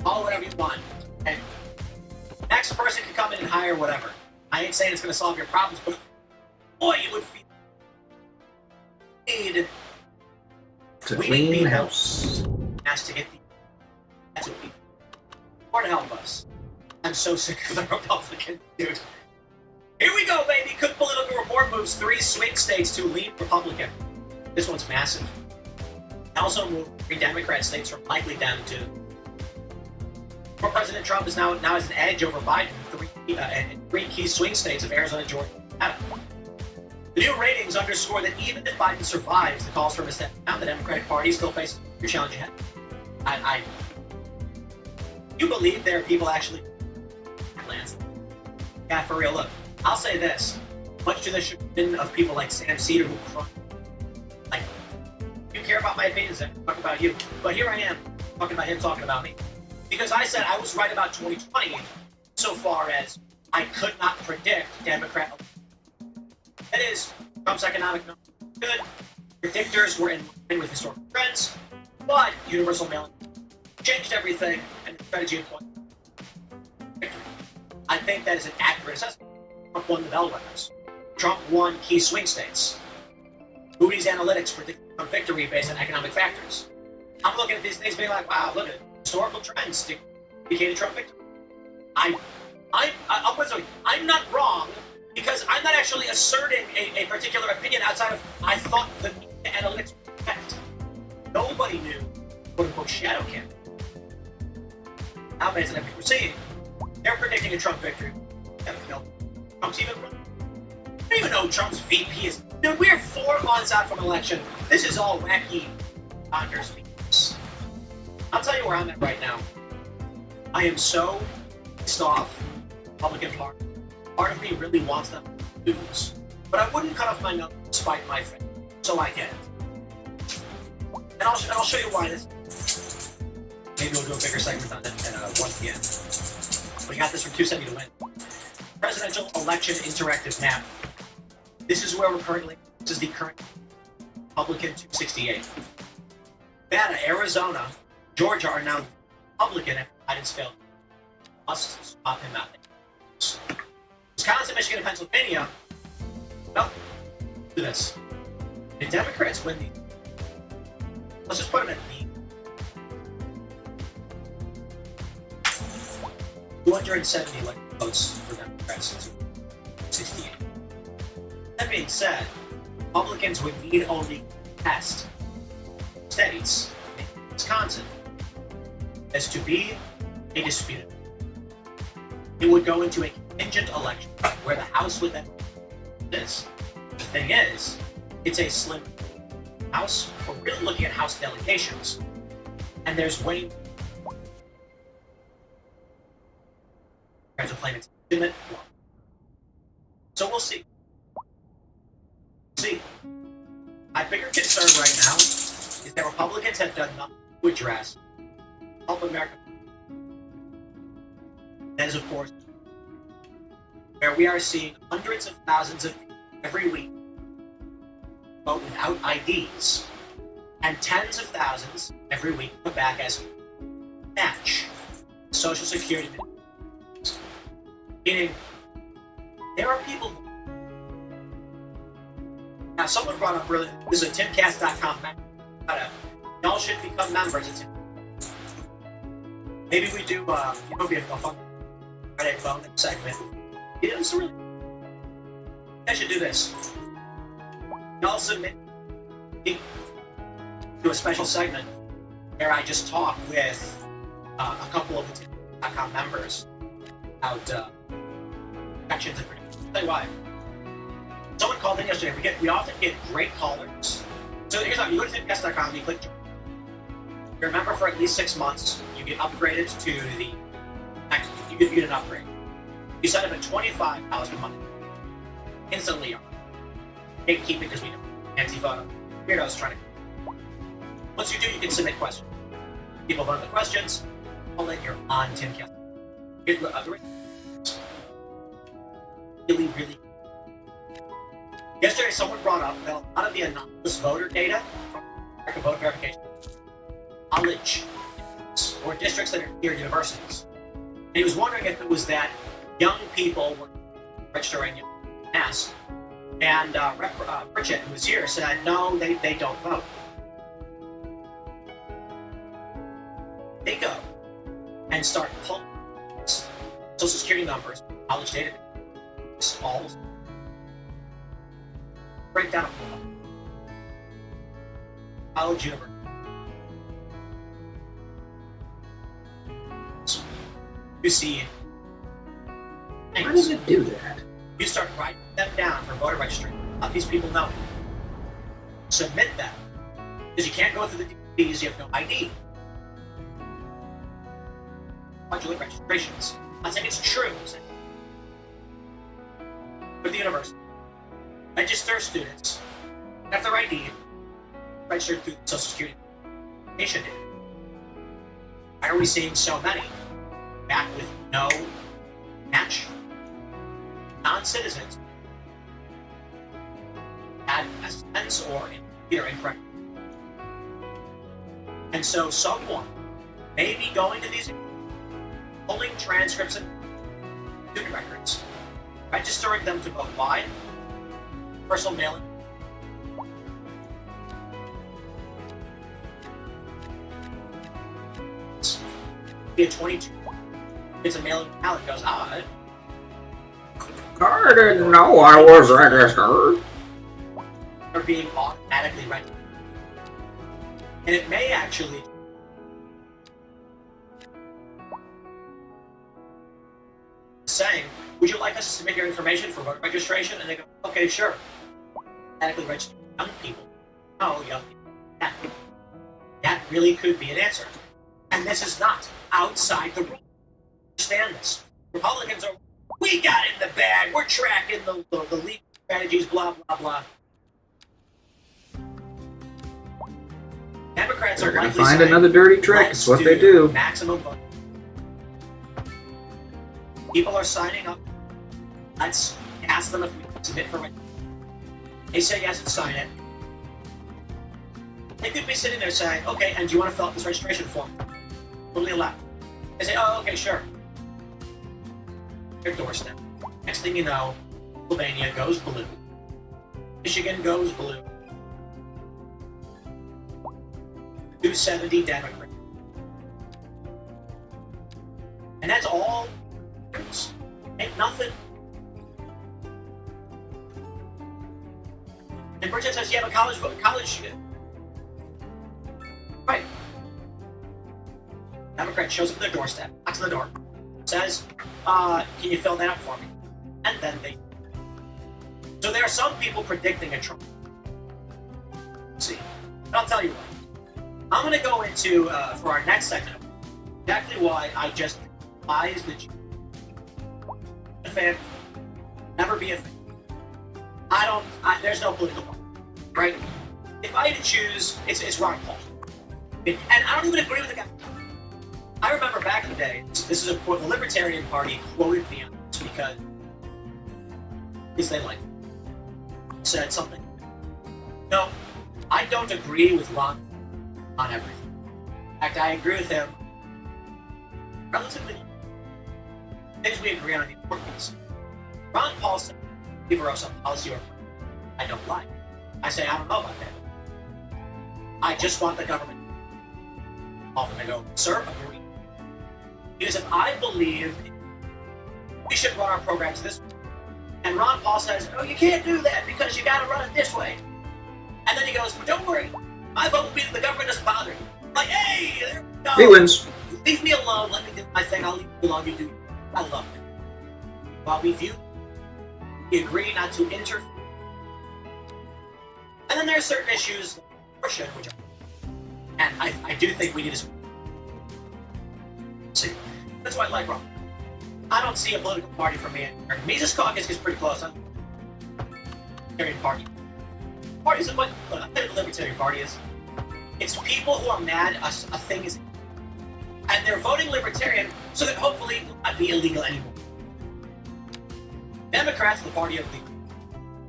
Call whatever you want. And next person can come in and hire whatever. I ain't saying it's going to solve your problems, but boy, you would feel need to clean house. Has to get that's what we Lord help us. I'm so sick of the Republicans, dude. Here we go, baby. Cook Political Report moves 3 swing states to lean Republican. This one's massive. Also moved 3 Democrat states from likely down to President Trump is now has an edge over Biden in 3 key swing states of Arizona, Georgia, and Nevada. The new ratings underscore that even if Biden survives the calls for him to step down, the Democratic Party still faces a challenge ahead. You believe there are people actually lands? Yeah, for real. Look, I'll say this: much to the chagrin of people like Sam Cedar who cry. Like, you care about my opinions, I talk about you. But here I am talking about him talking about me. Because I said I was right about 2020 so far as I could not predict Democrat. That is, Trump's economic numbers were good, predictors were in line with historical trends, but universal mail-in changed everything, and the strategy employed victory. I think that is an accurate assessment. Trump won the bellwethers. Trump won key swing states. Moody's Analytics predicted Trump victory based on economic factors. I'm looking at these things being like, wow, look at it. Historical trends indicated Trump victory. I'm not wrong because I'm not actually asserting a particular opinion outside of I thought the analytics were correct. Nobody knew quote unquote shadow campaign. Now based on everything we're seeing, they're predicting a Trump victory. Trump's even running. I don't even know who Trump's VP is. Dude, we're 4 months out from an election. This is all wacky Congress meetings. I'll tell you where I'm at right now. I am so pissed off Republican Party. Part of me really wants them to lose. But I wouldn't cut off my nose despite my friend. So I get it. And I'll show you why this. Maybe we'll do a bigger segment on it at 1 p.m. We got this from 270 to win. Presidential election interactive map. This is where we're currently. This is the current Republican 268. Nevada, Arizona, Georgia are now Republican after Biden's failed. Must swap him out. Wisconsin, Michigan, and Pennsylvania. Well, do this. If Democrats win these, let's just put them at B. 270 votes for Democrats to 68. That being said, Republicans would need only test states in Wisconsin as to be a disputed. It would go into a contingent election where the House would then this. The thing is, it's a slim House. We're really looking at House delegations, and there's way of claiming it's so we'll see. My bigger concern right now is that Republicans have done nothing to address help America. That is, of course, where we are seeing hundreds of thousands of people every week vote without IDs, and tens of thousands every week come back as match Social Security. Meaning, there are people. Now, someone brought up really. This is a timcast.com. Y'all should become members. It's maybe we do. Be a fun Friday phone segment. It's really. I should do this. Y'all submit to a special segment where I just talk with a couple of the timcast.com members about actions and predictions. I'll tell you why. Someone called in yesterday. We often get great callers. So here's how you go to timcast.com, you click join. You're a member for at least 6 months. You get upgraded to the next. You get an upgrade. You set up at $25 a month. Instantly, gatekeeping because we know Antifa weirdos trying to. Once you do, you can submit questions. People vote on the questions. All in, you're on Timcast. Really. Yesterday, someone brought up that a lot of the anonymous voter data from American voter verification, college or districts that are near universities. And he was wondering if it was that young people were registering in mass. And Rep. Pritchett, who was here, said, no, they don't vote. They go and start pulling Social Security numbers, college data, all break down college university. You see, Why does it do that? you start writing them down for voter registration. Let these people know. Submit them. Because you can't go through the DVs, you have no ID. Fraudulent registrations. I'm not saying it's true. For the university, register students, have their ID, registered through the Social Security Administration. Why are we seeing so many back with no match? Non-citizens had a sense or either incorrect. And so someone may be going to these, pulling transcripts and student records, registering them to vote. Why? Personal mailing. Be a 22. It's a mailing ballot. Goes, I didn't know I was registered. Are being automatically registered. And it may actually saying, would you like us to submit your information for voter registration? And they go, okay, sure. Automatically register young people. No, young people. That really could be an answer. And this is not outside the rule. Understand this. Republicans are, we got it in the bag. We're tracking the legal strategies, blah, blah, blah. Democrats They're are going to likely find saying, another dirty trick. It's what they do. Maximum vote. People are signing up. Let's ask them if we can submit for it. They say yes and sign it. They could be sitting there saying, okay, and do you want to fill out this registration form? Totally allowed. They say, oh, okay, sure. Their doorstep. Next thing you know, Pennsylvania goes blue. Michigan goes blue. 270 Democrat. And that's all. Ain't nothing. And Bridget says, yeah, but college. Right. Democrat shows up at their doorstep, knocks on the door, says, can you fill that out for me? and then they. So there are some people predicting a Trump. See, but I'll tell you what. I'm going to go into for our next segment exactly why I just despise the Jews. A fan, never be a fan. There's no political party, right? If I had to choose, it's Ron Paul. And I don't even agree with the guy. I remember back in the day, this is a quote, the Libertarian Party quoted me on this because they like said something. No, I don't agree with Ron on everything. In fact, I agree with him relatively. Things we agree on the importance. Ron Paul said, "Leave of some policy or I don't like." I say I don't know about that. I just want the government. Often I go, sir, agree. Because if I believe we should run our programs this way, and Ron Paul says, "Oh, you can't do that because you got to run it this way," and then he goes, "But don't worry, my vote will be that the government doesn't bother you." I'm like, hey, there we go. He wins. Leave me alone. Let me do my thing. I'll leave you alone. You do. I love it. While we agree not to interfere. And then there are certain issues, abortion, which and I do think we need to see. That's why I like Ron. I don't see a political party for me. Mises Caucus gets pretty close. Libertarian Party. Parties of what? Look, I'll tell you what the Libertarian Party is. It's people who are mad a thing is, and they're voting Libertarian so that hopefully it will not be illegal anymore. Democrats are the party of the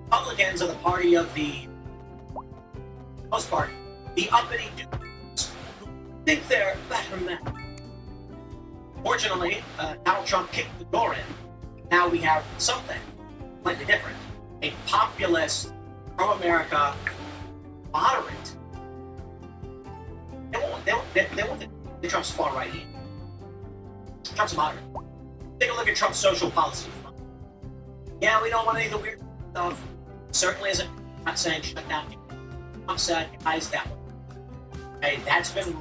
Republicans are the party of the most part the uppity dudes who think they're better than that. Fortunately, Donald Trump kicked the door in. Now we have something slightly different. A populist, pro-America, moderate. They won't the Trump's far right either. Trump's moderate. Take a look at Trump's social policy. Yeah, we don't want any of the weird stuff. Certainly isn't. I'm not saying shut down. Trump said, guys, that one. Okay, that's been.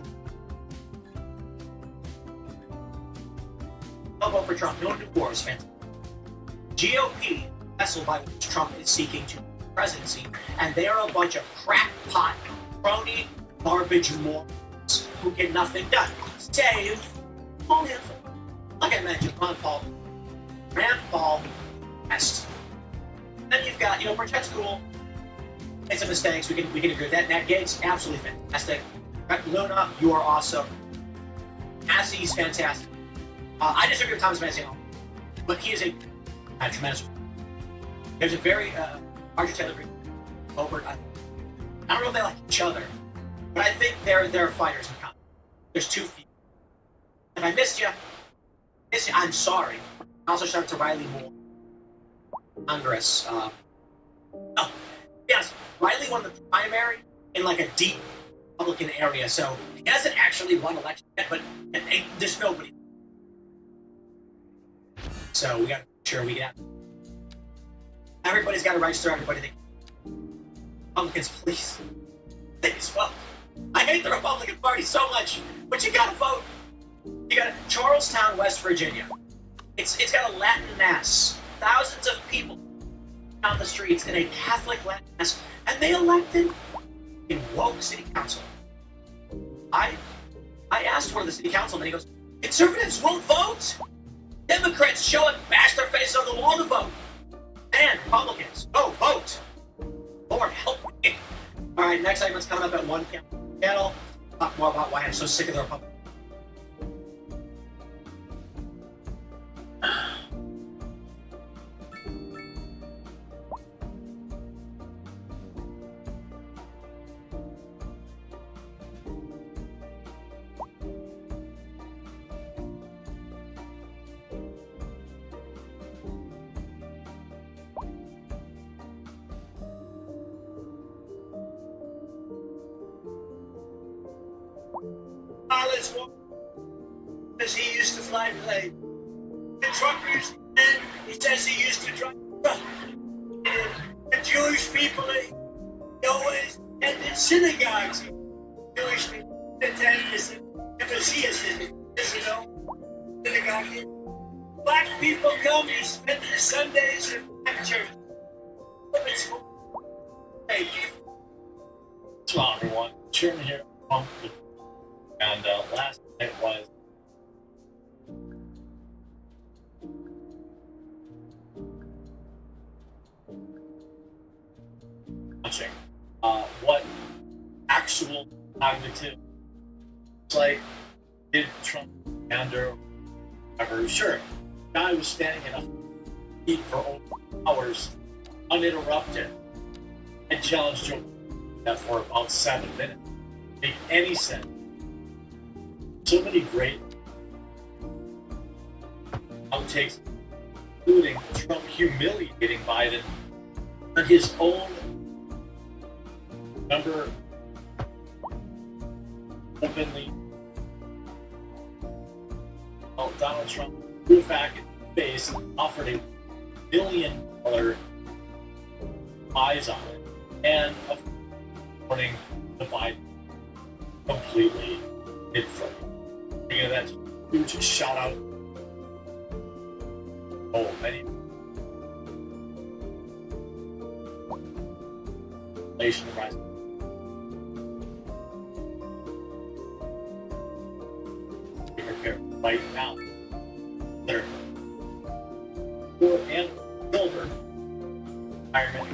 Don't vote for Trump. No new wars, fans. GOP, vessel by which Trump is seeking to presidency, and they are a bunch of crackpot, crony, garbage morons who get nothing done. Save, like I mentioned, Rand Paul, West. Then you've got, Burchett's cool. Made some mistakes. We can agree with that. Matt Gaetz, absolutely fantastic. Brett Luna, you are awesome. Massey's fantastic. I disagree with Thomas Massey, but he is a tremendous. There's a very Archer Taylor Green, Obert. I don't know if they like each other, but I think they're fighters in common. There's two feet. If I missed you, I'm sorry. I also shout out to Riley Moore, Congress. Yes, Riley won the primary in like a deep Republican area, so he hasn't actually won election yet, but there's nobody. So we got to make sure we get. Everybody's got to register everybody. Republicans, please vote. I hate the Republican Party so much, but you got to vote. You got Charlestown, West Virginia. It's got a Latin mass, thousands of people on the streets in a Catholic Latin mass, and they elected a woke city council. I asked one of the city councilmen, he goes, "Conservatives won't vote. Democrats show up, bash their faces on the wall to vote. And Republicans, go vote. Lord help me." All right, next segment's coming up at 1 p.m. Channel. Talk more about why I'm so sick of the Republicans. Because he used to fly planes. The truckers, and he says he used to drive truck. And the Jewish people, they always attended synagogues. Jewish people attended synagogue. Synagogue. Black people come and spend their Sundays in black church. It's hey, Hello, everyone. Chairman here. And last night was watching what actual cognitive like did Trump pander ever. Sure, the guy was standing in a heat for over hours uninterrupted and challenged Joe that for about 7 minutes. Make any sense. So many great outtakes, including Trump humiliating Biden on his own number openly. Well, Donald Trump threw back in the face and offered $1 billion buys on it, and according to Biden, completely hid from it. You know, that's huge shout out. Oh, many inflation rising. Be prepared right now. They're poor and silver retirement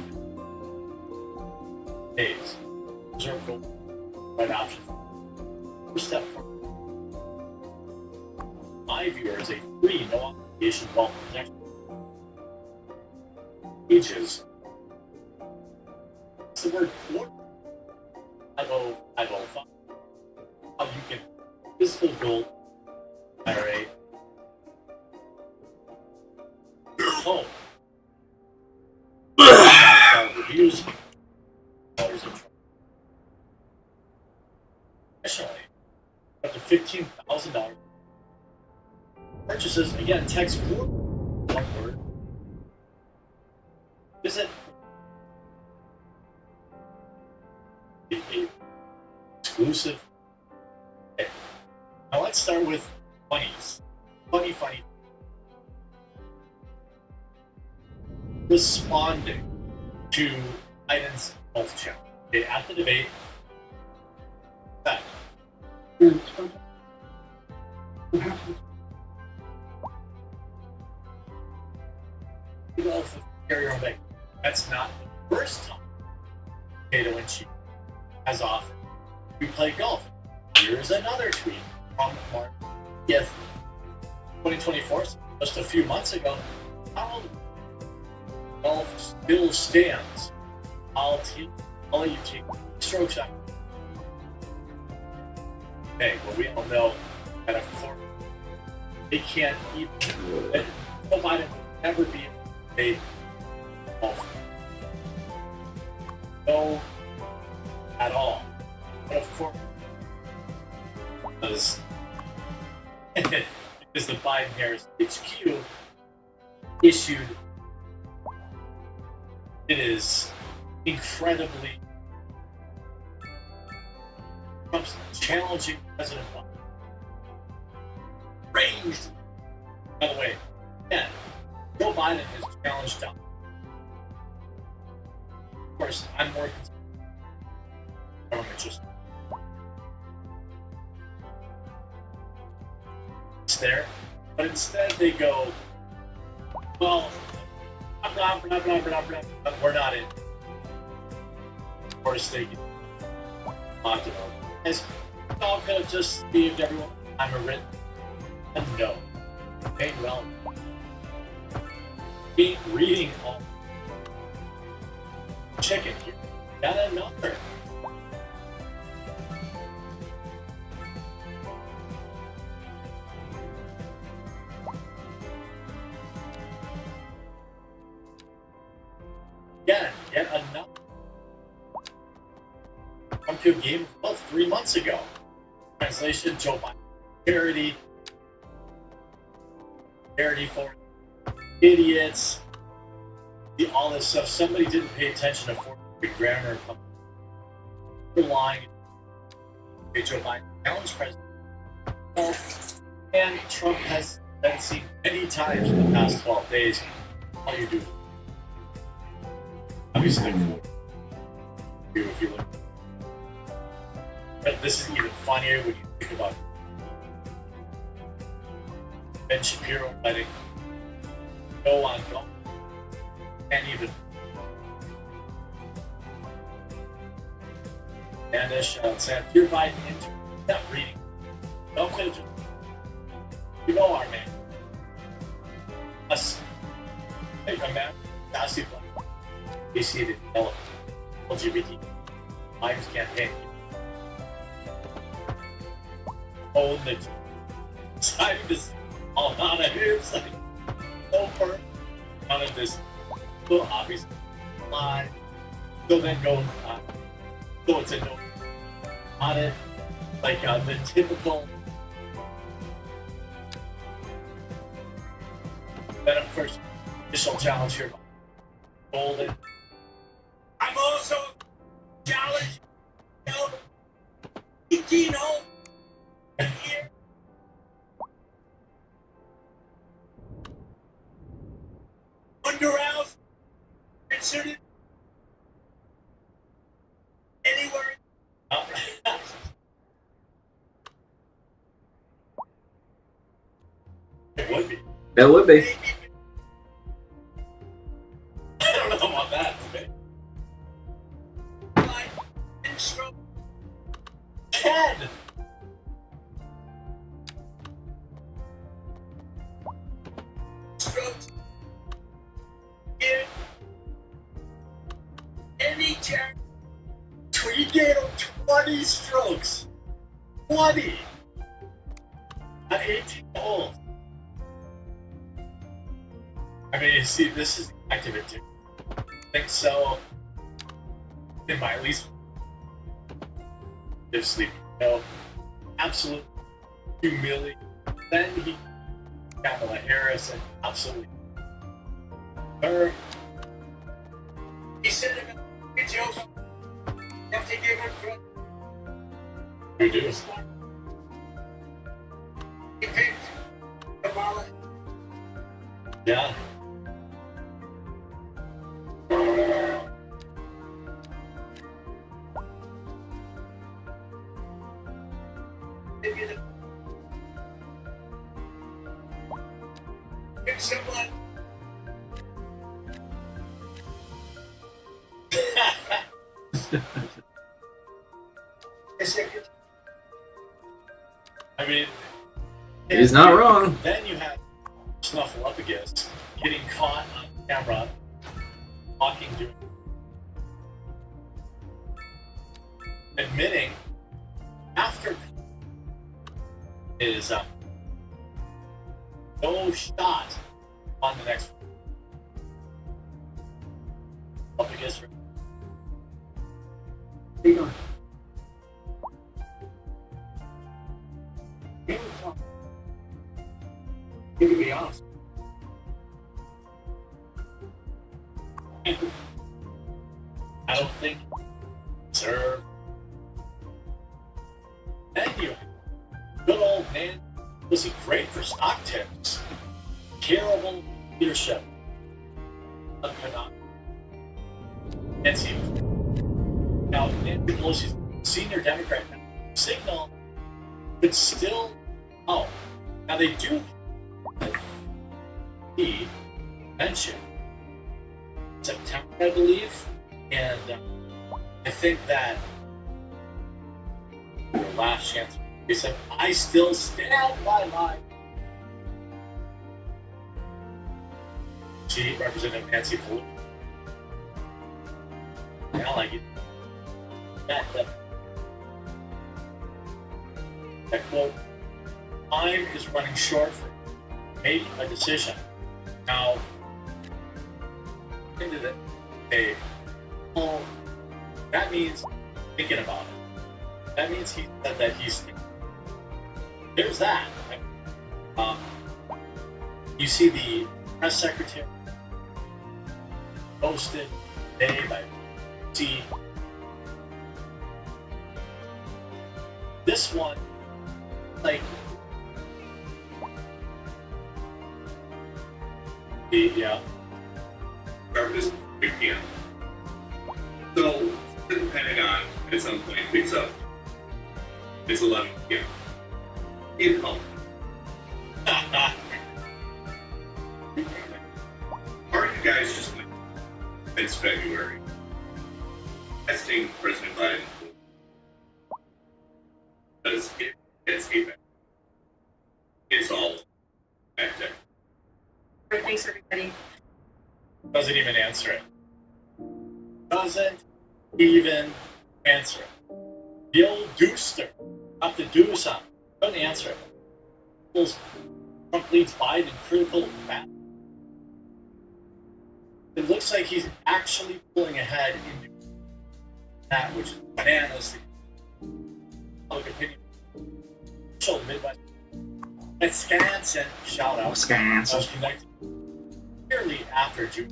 days. Reserve gold, right options. First step forward. My viewers, a free, no obligation wealth protection. Ages. It's the word quarter. 50505. How you can physical gold IRA home. Reviews. Additionally, up to $15,000 purchases. Again, text word, one word. Visit exclusive. Okay. Now let's start with funnies. Funny. Responding to Biden's health challenge. Okay, at the debate, that carry on back. That's not the first time Cato and she has offered to play golf. Here's another tweet from March 5th, 2024, just a few months ago. How golf still stands. All you take strokes out. Okay, well, we all know that, of course, they can't even. That Joe Biden will never be able to play golf. No, at all. But of course, because the Biden-Harris HQ issued, it is incredibly Trump's challenging President Biden. Ranged. By the way, again, Joe Biden has challenged Donald. Of course, I'm more concerned. Government just it's there, but instead they go, well, we're not in. Of course, they get locked it up. As all could have just saved everyone. I'm a written. And no. Ain't relevant. Ain't reading all. Chicken here. Got another. Yet another. Trump game of love 3 months ago. Translation: Joe Biden charity for idiots. All this stuff. Somebody didn't pay attention to the grammar. Lying. Joe Biden challenged President, and Trump has I've seen many times in the past 12 days. All you do. Obviously, if you look. But this is even funnier when you think about Ben Shapiro letting go on go. Can't even. And this said, "Dear Biden, not reading. Don't play just. You know our man. Us. Hey, a man. Sassy black. You see the LGBT lives campaign. Oh, the side of this all out of here. It's like over. None of this. So obviously, lie. So then go. So it's a no. On it. Like the typical. Then of course, initial challenge here. Golden. I'm also challenged. 18 home here. Underhouse considered anywhere. It would be. That would be. I don't know about that. And stroke. Ted! Strokes. Here. Any chance. We gave him 20 strokes. 20! At 18 holes. I mean, you see, this is active too. I think so. In my at least if sleep, absolute humility. Then he Kamala Harris and absolutely her. He said a joke. Have to give him credit. You do. He picked Kamala. Yeah. Maybe the pick someone. I mean, He's not wrong. Then you have Snuffleupagus getting caught on camera, talking to, admitting after is no shot on the next Snuffleupagus. Where you going? You can be honest. I don't think sir. Then you good old man was he great for stock tips. Terrible leadership. Nancy. Now Nancy Pelosi's senior Democrat signal could still now they do he mentioned September, I believe, and I think that your last chance. He said, "I still stand by my." See, Representative Nancy Pelosi. I like it. That quote, "Time is running short for making a decision." Now, into the well, that means thinking about it. That means he said that he's thinking. There's that. You see the press secretary posted today by C. This one, like, Yeah. Start this big PM. So the Pentagon at some point picks up. It's 11 p.m. In home. Aren't you guys just like since February testing President Biden? Because it's a it's all back there. Great, thanks everybody. Doesn't even answer it. Doesn't even answer it. The old dooster. Up the deuce on. Doesn't answer it. Trump leads Biden in critical battle. It looks like he's actually pulling ahead in that, which is bananas. Public opinion. Show Midwest. Wisconsin, shout out. Wisconsin. Was connected nearly after June.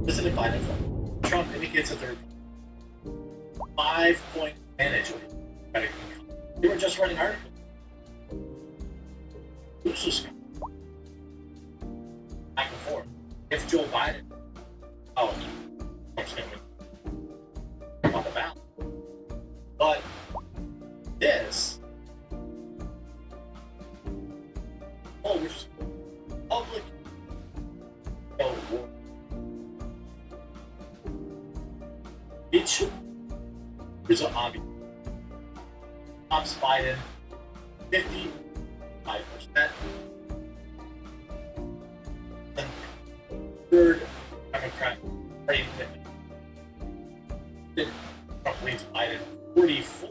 President Biden from Trump indicates that they're 5-point advantage over the Democratic incumbent. They were just running articles. This was back and forth. If Joe Biden, Trump's going to win on the ballot. But this, which is public war. It should result obvious. Tops Biden 55%. And third Democrat Party Trump leads Biden 44,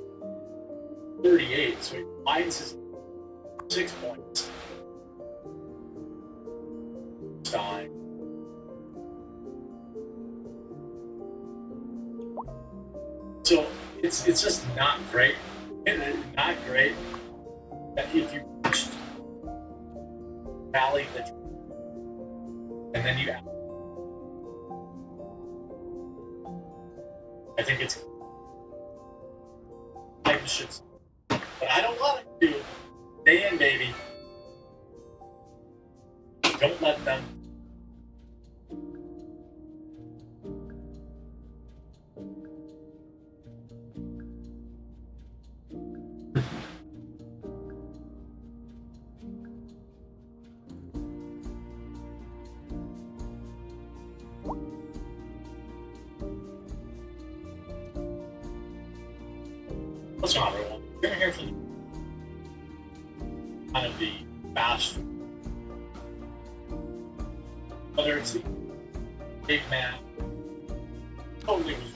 38. So Biden's his 6 points. Time. So it's just not great. It's not great that if you rally the and then you I think it's I should, but I don't want it to. Stay in, baby. Don't let them. What's going on, everyone? We're going to hear from kind of the fast food. Whether it's the Big Mac, totally was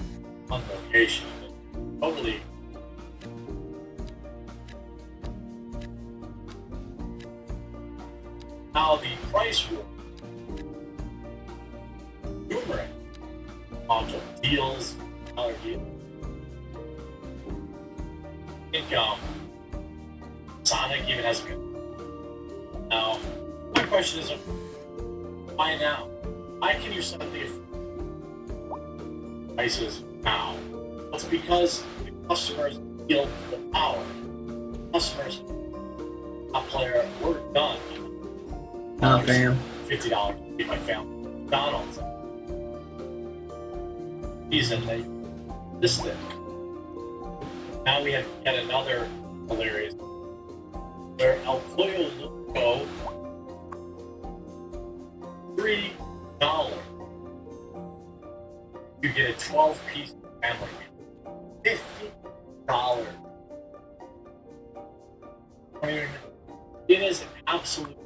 on location, totally. Now the price war, numerous amount of deals, dollar deals. I think Sonic even has a good. Now, my question is, why now? Why can you suddenly prices now? It's because the customers feel the power. Customers, top player, we're done. Fam. $50 to keep my family. McDonald's. Reason they listed. Now we have yet another hilarious. Their El Pollo Loco, $3. You get a 12-piece family meal. $50. I mean, it is an absolute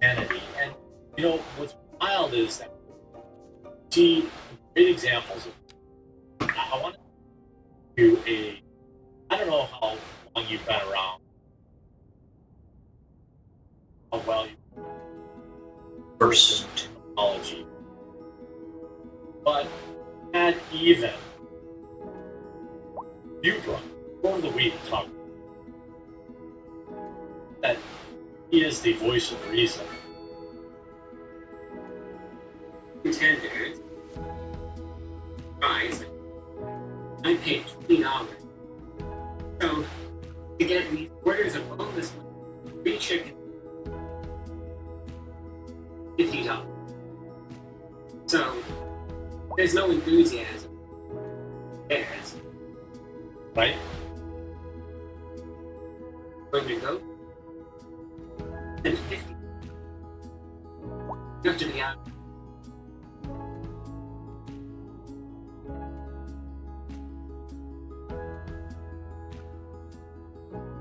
insanity. And you know what's wild is that see great examples of. I want to do a. I don't know how long you've been around, how well you First. technology, but not even you brought for the week talk that he is the voice of reason. Contenders, price, I paid $20. So, to get these orders of boneless free chicken, $50. So there's no enthusiasm. There's Right? going to go and 50. You have to be out.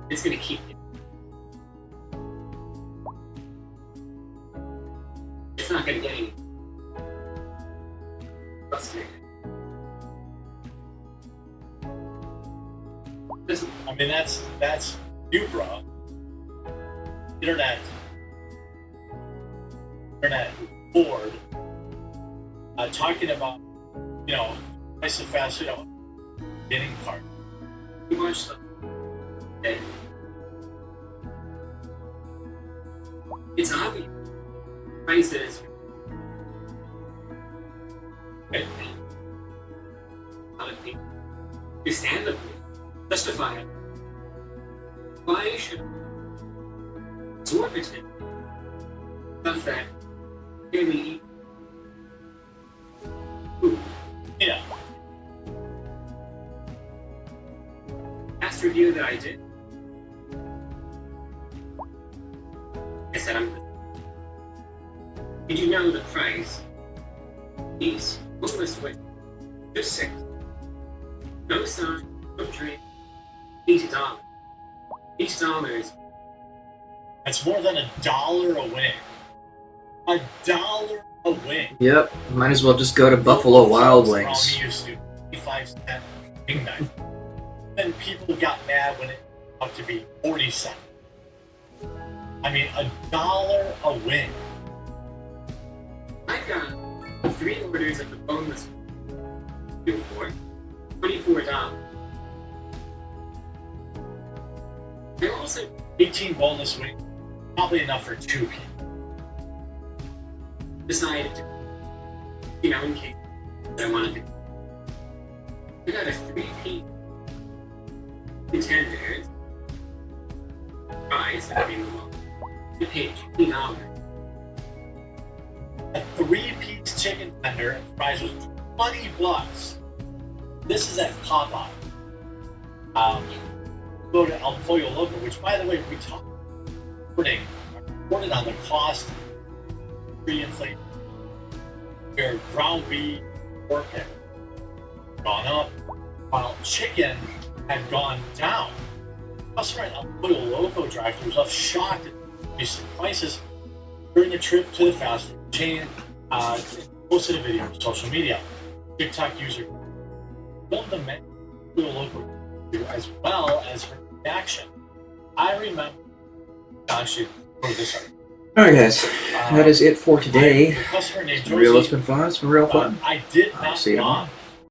It's gonna keep it. It's not gonna get any frustrated. Listen, I mean, that's you, bro. Internet board talking about, you know, price of fast, you know, getting part. you watch the and it's obvious prices Okay. a lot of people understandably justify it. Why should exorbitant stuff that really eat food? Yeah. Last review that I did, I said, did you know the price? These boneless with just $6. No sign, no drink, $80. $8. It's more than $1 a wing. $1 a wing. Yep. Might as well just go to Buffalo Wild Wings. From used to 55-cent wing knife. Then people got mad when it got to be 40 cents. I mean, $1 a wing. I got 3 orders of the boneless for $24. I also 18 boneless wings, probably enough for 2 people. decided to, in case that I wanted to. I got a 3-piece contenders. Fries, I paid $20. A 3-piece chicken tender and fries was $20. This is at Popeye. Go to El Pollo Loco, which, by the way, we talked reported on the cost of pre-inflation. Where ground beef, pork had gone up, while chicken had gone down. Customer at El Pollo Loco drive-thru was left shocked at the increase in prices during a trip to the fast food chain. Posted a video on social media. TikTok user filmed the menu of El Pollo Loco as well as her reaction. I remember. She wrote this article. Alright, guys. That is it for today. The customer named It's been real. It's Josie, been fun. It's been real fun. I did I'll not see you tomorrow. want